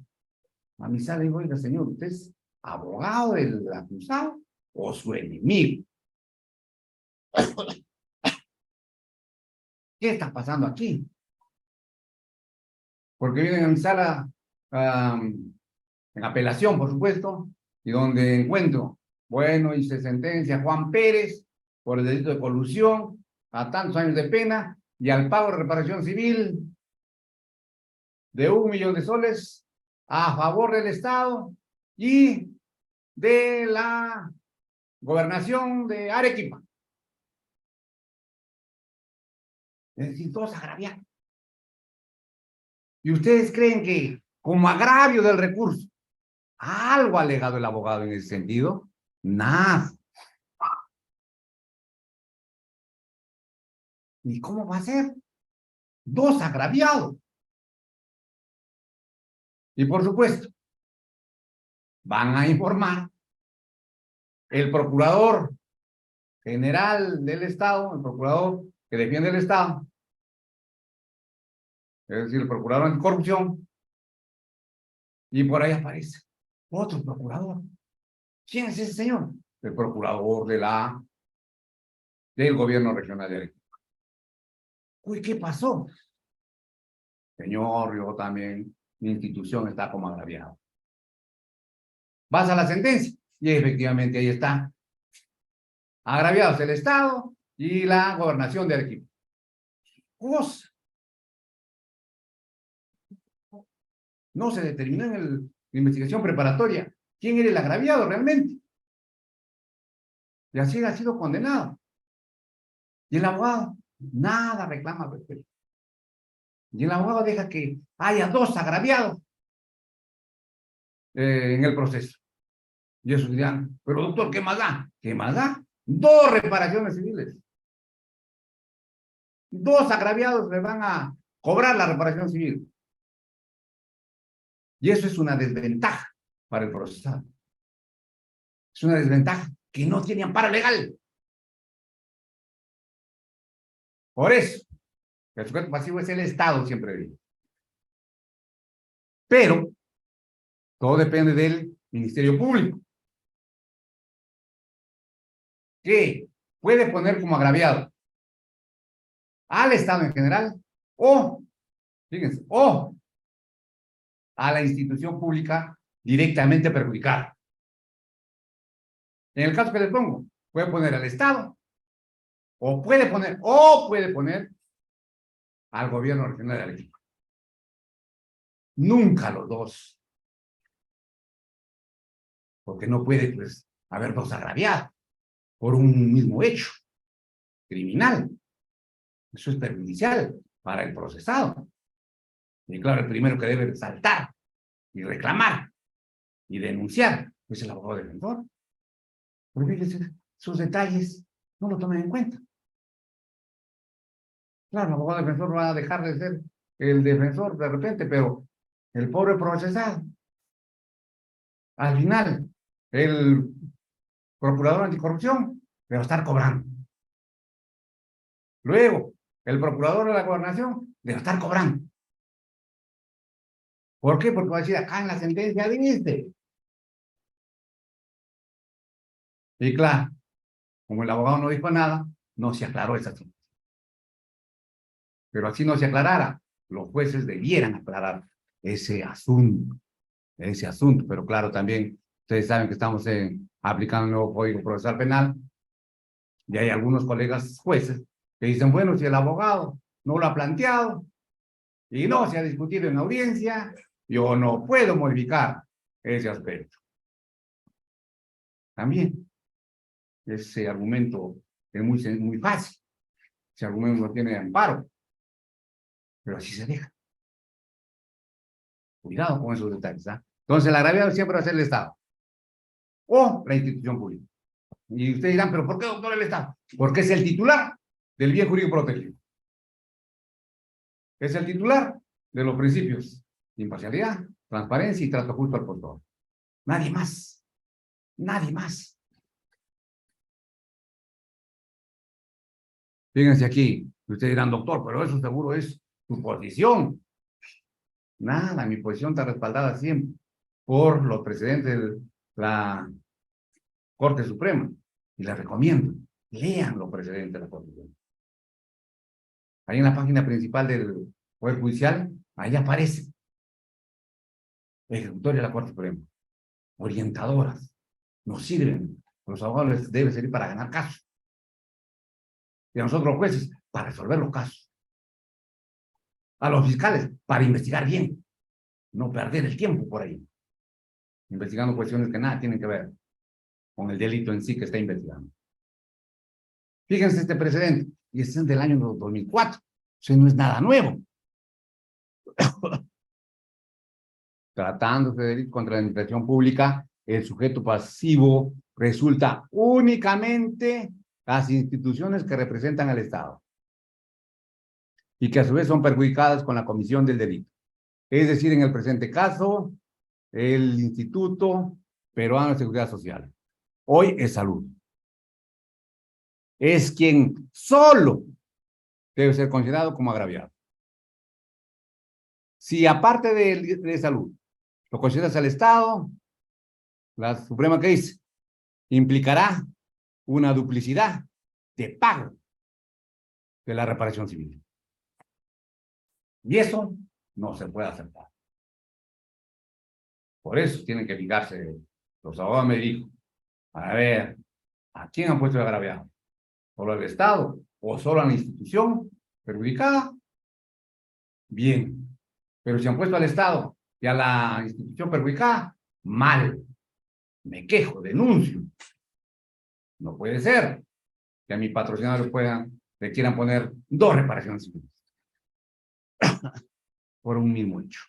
mi sala, digo, oiga, señor, usted es abogado del acusado o su enemigo. ¿Qué está pasando aquí? Porque vienen a mi sala en apelación, por supuesto, y donde encuentro, bueno, y se sentencia Juan Pérez por el delito de colusión a tantos años de pena y al pago de reparación civil de 1 millón de soles a favor del Estado y de la gobernación de Arequipa. Es decir, todos agraviados. ¿Y ustedes creen que como agravio del recurso algo ha alegado el abogado en ese sentido? Nada. ¿Y cómo va a ser? 2 agraviados. Y por supuesto, van a informar el procurador general del Estado, el procurador que defiende el Estado, es decir, el procurador anticorrupción, y por ahí aparece otro procurador. ¿Quién es ese señor? El procurador del gobierno regional de Arequipa. Uy, ¿qué pasó? Señor, yo también, mi institución está como agraviada. Vas a la sentencia y efectivamente ahí está. Agraviados el Estado y la gobernación de Arequipa. Cosa. No se determinó en la investigación preparatoria quién era el agraviado realmente. Y así ha sido condenado. Y el abogado nada reclama al respecto. Y el abogado deja que haya 2 agraviados en el proceso. Y eso dirán, pero doctor, ¿qué más da? ¿Qué más da? 2 reparaciones civiles. 2 agraviados le van a cobrar la reparación civil. Y eso es una desventaja para el procesado. Es una desventaja que no tiene amparo legal. Por eso, el sujeto pasivo es el Estado, siempre digo. Pero todo depende del Ministerio Público, que puede poner como agraviado al Estado en general o, fíjense, o a la institución pública directamente perjudicada. En el caso que les pongo, puede poner al Estado o puede poner al gobierno regional de Arequipa. Nunca los 2. Porque no puede, pues, haber 2 agraviados por un mismo hecho criminal. Eso es perjudicial para el procesado. Y claro, el primero que debe saltar y reclamar y denunciar es el abogado defensor. Pero fíjense, sus detalles no lo tomen en cuenta. Claro, el abogado defensor va a dejar de ser el defensor de repente, pero el pobre procesado, al final, el procurador anticorrupción le va a estar cobrando. Luego, el procurador de la gobernación le va a estar cobrando. ¿Por qué? Porque va a decir, acá en la sentencia dice. Y claro, como el abogado no dijo nada, no se aclaró esa sentencia. Pero así no se aclarara, los jueces debieran aclarar ese asunto. Pero claro, también ustedes saben que estamos aplicando el nuevo Código Procesal Penal y hay algunos colegas jueces que dicen, bueno, si el abogado no lo ha planteado y no se ha discutido en audiencia, yo no puedo modificar ese aspecto. También ese argumento es muy fácil. Ese argumento no tiene amparo, pero así se deja. Cuidado con esos detalles, ¿ah? Entonces, el agraviado siempre va a ser el Estado o la institución pública. Y ustedes dirán, ¿pero por qué, doctor, el Estado? Porque es el titular del bien jurídico protegido. Es el titular de los principios de imparcialidad, transparencia y trato justo al postor. Nadie más. Nadie más. Fíjense aquí, ustedes dirán, doctor, pero eso seguro es su posición. Nada, mi posición está respaldada siempre por los precedentes la Corte Suprema. Y les recomiendo, lean los precedentes de la Corte Suprema. Ahí en la página principal del Poder Judicial, ahí aparece. Ejecutoria de la Corte Suprema. Orientadoras. Nos sirven. A los abogados les debe servir para ganar casos. Y a nosotros los jueces, para resolver los casos. A los fiscales, para investigar bien. No perder el tiempo por ahí. Investigando cuestiones que nada tienen que ver con el delito en sí que está investigando. Fíjense este precedente. Y este es del año 2004. Eso no es nada nuevo. Tratándose de delito contra la administración pública, el sujeto pasivo resulta únicamente las instituciones que representan al Estado y que a su vez son perjudicadas con la comisión del delito. Es decir, en el presente caso, el Instituto Peruano de Seguridad Social. Hoy es Salud. Es quien solo debe ser considerado como agraviado. Si aparte de Salud lo consideras al Estado, la Suprema que dice, implicará una duplicidad de pago de la reparación civil. Y eso no se puede aceptar. Por eso tienen que fijarse, los abogados me dijo, a ver, ¿a quién han puesto de agraviado? ¿Solo al Estado o solo a la institución perjudicada? Bien, pero si han puesto al Estado y a la institución perjudicada, mal. Me quejo, denuncio. No puede ser que a mi patrocinador le quieran poner 2 reparaciones civiles por un mismo hecho.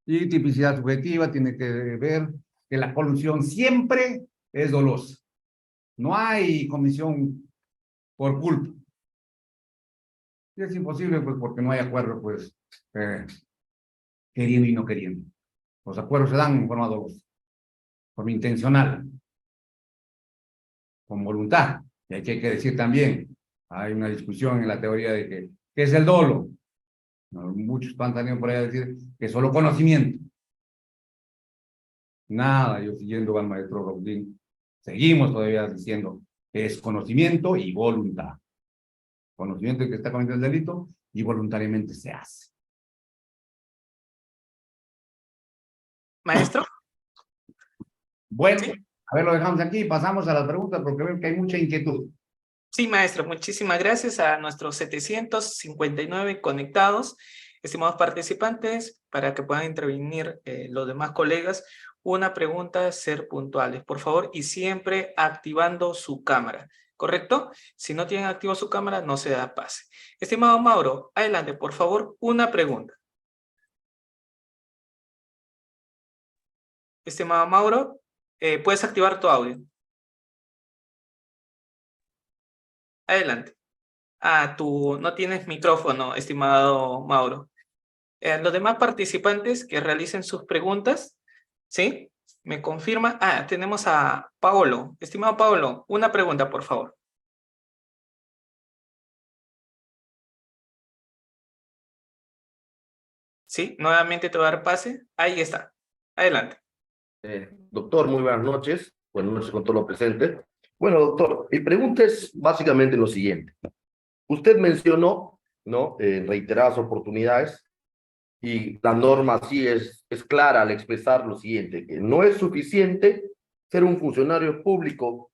Y tipicidad subjetiva tiene que ver que la colusión siempre es dolosa. No hay comisión por culpa. Y es imposible, pues, porque no hay acuerdo, pues, queriendo y no queriendo. Los acuerdos se dan en forma dolosa, forma intencional, con voluntad. Y hay que decir también, hay una discusión en la teoría de que, ¿qué es el dolo? Muchos van también por ahí a decir que es solo conocimiento. Nada, yo siguiendo al maestro Rodríguez, seguimos todavía diciendo que es conocimiento y voluntad. Conocimiento de que está cometiendo el delito y voluntariamente se hace. Maestro. Bueno, ¿Sí? a ver, lo dejamos aquí y pasamos a las preguntas porque veo que hay mucha inquietud. Sí, maestro, muchísimas gracias a nuestros 759 conectados, estimados participantes, para que puedan intervenir los demás colegas. Una pregunta, ser puntuales, por favor, y siempre activando su cámara, ¿correcto? Si no tienen activo su cámara, no se da pase. Estimado Mauro, adelante, por favor, una pregunta. Estimado Mauro, puedes activar tu audio. Adelante. Tú no tienes micrófono, estimado Mauro. Los demás participantes que realicen sus preguntas, ¿sí? ¿Me confirma? Tenemos a Paolo. Estimado Paolo, una pregunta, por favor. ¿Sí? Nuevamente te voy a dar pase. Ahí está. Adelante. Doctor, muy buenas noches. Buenas noches con todo lo presente. Bueno, doctor, mi pregunta es básicamente lo siguiente. Usted mencionó, ¿no? En reiteradas oportunidades, y la norma sí es clara al expresar lo siguiente, que no es suficiente ser un funcionario público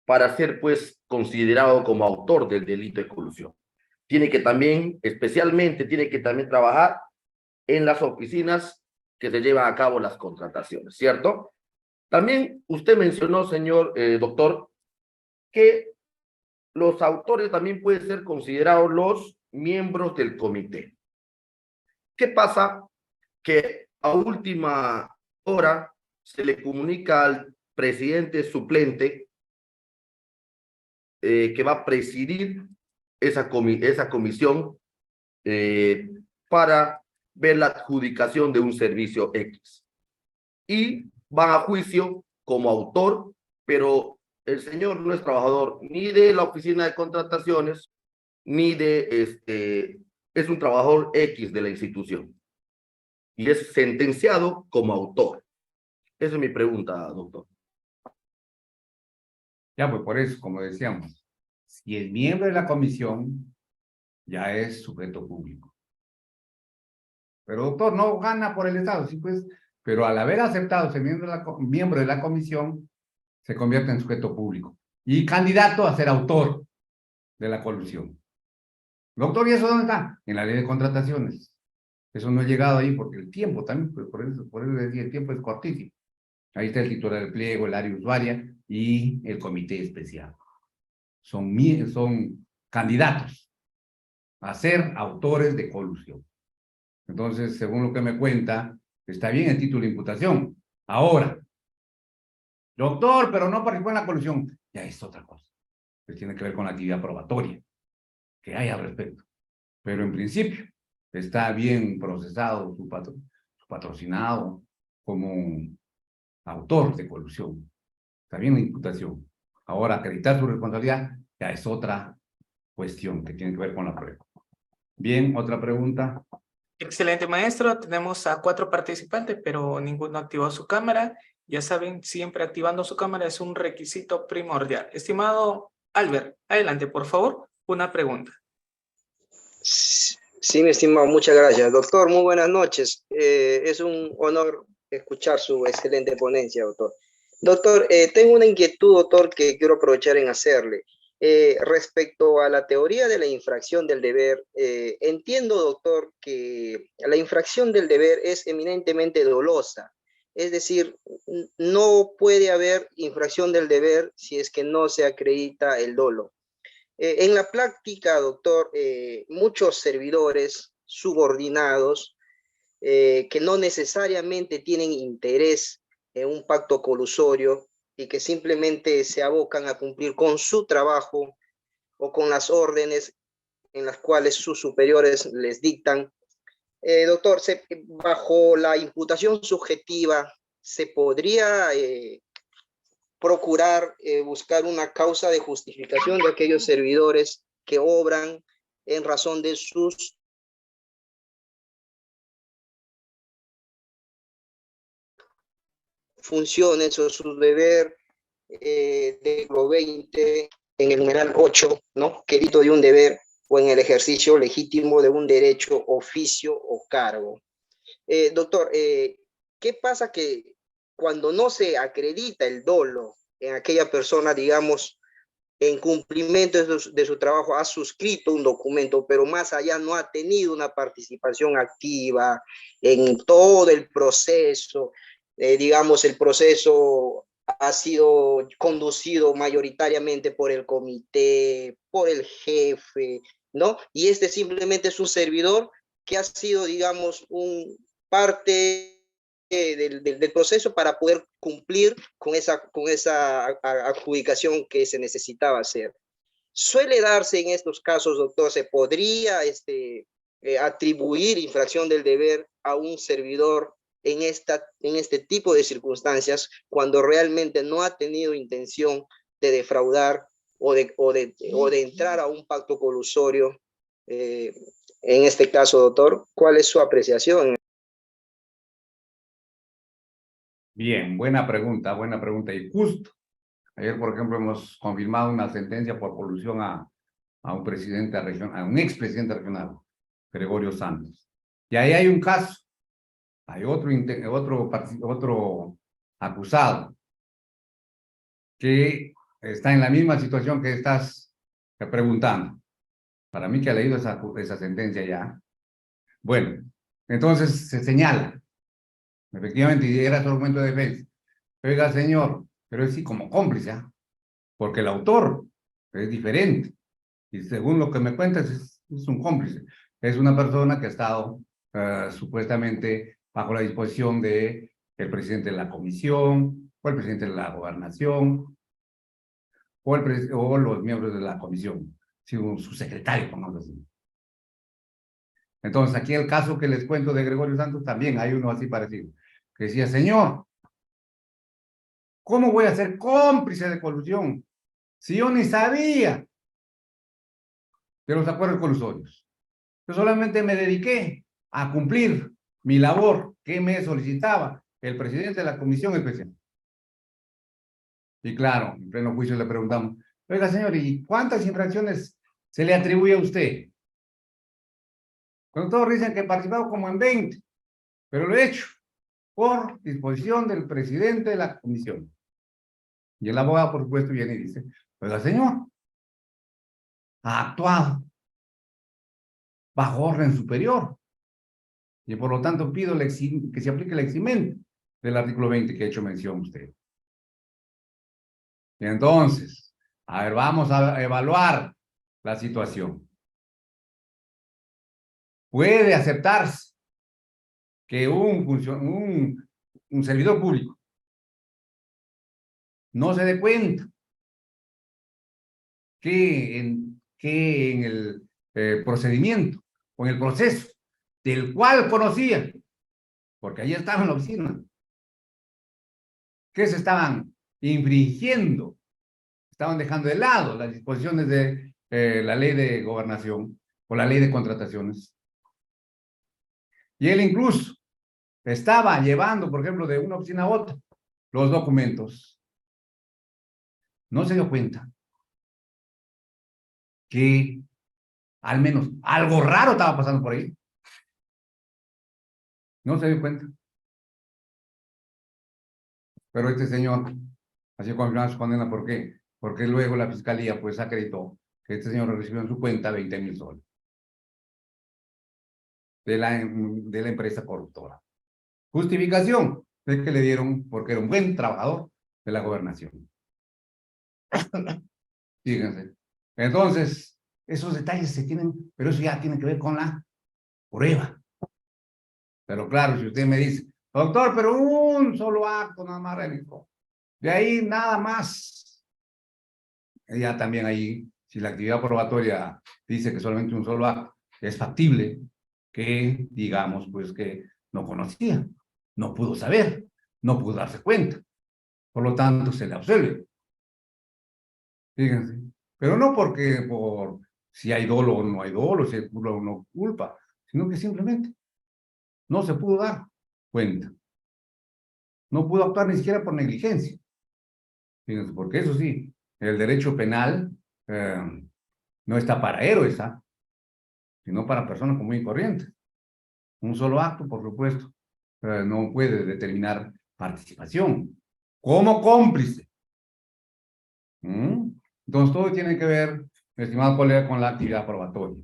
para ser, pues, considerado como autor del delito de colusión. Tiene que también, especialmente, tiene que también trabajar en las oficinas que se llevan a cabo las contrataciones, ¿cierto? También usted mencionó, señor doctor, que los autores también pueden ser considerados los miembros del comité. ¿Qué pasa? Que a última hora se le comunica al presidente suplente que va a presidir esa comisión para ver la adjudicación de un servicio X. Y van a juicio como autor, pero el señor no es trabajador ni de la oficina de contrataciones, ni es un trabajador X de la institución. Y es sentenciado como autor. Esa es mi pregunta, doctor. Ya, pues por eso, como decíamos, si es miembro de la comisión, ya es sujeto público. Pero doctor, no gana por el Estado, sí pues, pero al haber aceptado ser miembro de la comisión, se convierte en sujeto público y candidato a ser autor de la colusión. Doctor, ¿y eso dónde está? En la ley de contrataciones. Eso no ha llegado ahí porque el tiempo también, pues por eso decía, el tiempo es cortísimo. Ahí está el titular del pliego, el área usuaria y el comité especial. Son candidatos a ser autores de colusión. Entonces, según lo que me cuenta, está bien el título de imputación. Ahora, doctor, pero no participó en la colusión. Ya es otra cosa. Que tiene que ver con la actividad probatoria que hay al respecto. Pero en principio, está bien procesado su patrocinado como autor de colusión. Está bien la imputación. Ahora, acreditar su responsabilidad ya es otra cuestión que tiene que ver con la prueba. Bien, otra pregunta. Excelente, maestro. Tenemos a 4 participantes, pero ninguno activó su cámara. Ya saben, siempre activando su cámara es un requisito primordial. Estimado Albert, adelante, por favor, una pregunta. Sí, mi estimado, muchas gracias. Doctor, muy buenas noches. Es un honor escuchar su excelente ponencia, doctor. Doctor, tengo una inquietud, doctor, que quiero aprovechar en hacerle. Respecto a la teoría de la infracción del deber, entiendo, doctor, que la infracción del deber es eminentemente dolosa. Es decir, no puede haber infracción del deber si es que no se acredita el dolo. En la práctica, doctor, muchos servidores subordinados que no necesariamente tienen interés en un pacto colusorio y que simplemente se abocan a cumplir con su trabajo o con las órdenes en las cuales sus superiores les dictan. Doctor, bajo la imputación subjetiva, ¿se podría procurar buscar una causa de justificación de aquellos servidores que obran en razón de sus funciones o su deber de lo 20 en el numeral 8, ¿no? Querido de un deber o en el ejercicio legítimo de un derecho, oficio o cargo? Doctor, ¿qué pasa que cuando no se acredita el dolo en aquella persona, digamos, en cumplimiento de su trabajo, ha suscrito un documento, pero más allá no ha tenido una participación activa en todo el proceso? Digamos, el proceso ha sido conducido mayoritariamente por el comité, por el jefe, ¿no? Y este simplemente es un servidor que ha sido, digamos, un parte del proceso para poder cumplir con esa adjudicación que se necesitaba hacer. Suele darse en estos casos, doctor, se podría atribuir infracción del deber a un servidor en este tipo de circunstancias cuando realmente no ha tenido intención de defraudar o de entrar a un pacto colusorio. En este caso, doctor, ¿cuál es su apreciación? Bien, buena pregunta y justo. Ayer, por ejemplo, hemos confirmado una sentencia por colusión a un presidente regional, a un expresidente regional, Gregorio Santos. Y ahí hay un caso, hay otro acusado que está en la misma situación que estás preguntando. Para mí que ha leído esa sentencia ya. Bueno, entonces se señala, efectivamente, y era su argumento de defensa. Oiga, señor, pero es sí como cómplice, ¿eh? Porque el autor es diferente. Y según lo que me cuentas, es un cómplice. Es una persona que ha estado supuestamente bajo la disposición de el presidente de la comisión, o el presidente de la gobernación, o los miembros de la comisión, su secretario, vamos a decir. Entonces, aquí el caso que les cuento de Gregorio Santos, también hay uno así parecido, que decía, señor, ¿cómo voy a ser cómplice de colusión si yo ni sabía de los acuerdos colusorios? Yo solamente me dediqué a cumplir mi labor que me solicitaba el presidente de la comisión especial. Y claro, en pleno juicio le preguntamos, oiga señor, ¿y cuántas infracciones se le atribuye a usted? Cuando todos dicen que he participado como en 20, pero lo he hecho por disposición del presidente de la comisión. Y el abogado, por supuesto, viene y dice, oiga señor, ha actuado bajo orden superior. Y por lo tanto pido que se aplique el eximen del artículo 20 que ha hecho mención usted. Y entonces, a ver, vamos a evaluar la situación. Puede aceptarse que un servidor público no se dé cuenta que en el procedimiento o en el proceso del cual conocía, porque allí estaba en la oficina, que se estaban infringiendo, estaban dejando de lado las disposiciones de la ley de gobernación o la ley de contrataciones. Y él incluso estaba llevando, por ejemplo, de una oficina a otra, los documentos. No se dio cuenta que al menos algo raro estaba pasando por ahí. No se dio cuenta. Pero este señor, así confirmaba su condena, ¿por qué? Porque luego la fiscalía pues acreditó que este señor recibió en su cuenta 20,000 soles de la empresa corruptora. Justificación es que le dieron porque era un buen trabajador de la gobernación. Fíjense. Entonces, esos detalles se tienen, pero eso ya tiene que ver con la prueba. Pero claro, si usted me dice, doctor, pero un solo acto nada más realizó. De ahí nada más. Ya también ahí, si la actividad probatoria dice que solamente un solo acto, es factible que digamos pues que no conocía, no pudo saber, no pudo darse cuenta. Por lo tanto, se le absuelve. Fíjense. Pero no porque por si hay dolo o no hay dolo, si hay culpa o no culpa, sino que simplemente no se pudo dar cuenta. No pudo actuar ni siquiera por negligencia. Fíjense, porque eso sí, el derecho penal no está para héroes, sino para personas común y corriente. Un solo acto, por supuesto, no puede determinar participación como cómplice. Entonces, todo tiene que ver, estimado colega, con la actividad probatoria.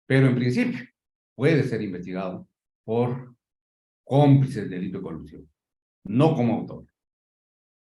Pero en principio, puede ser investigado por cómplices del delito de corrupción, no como autor.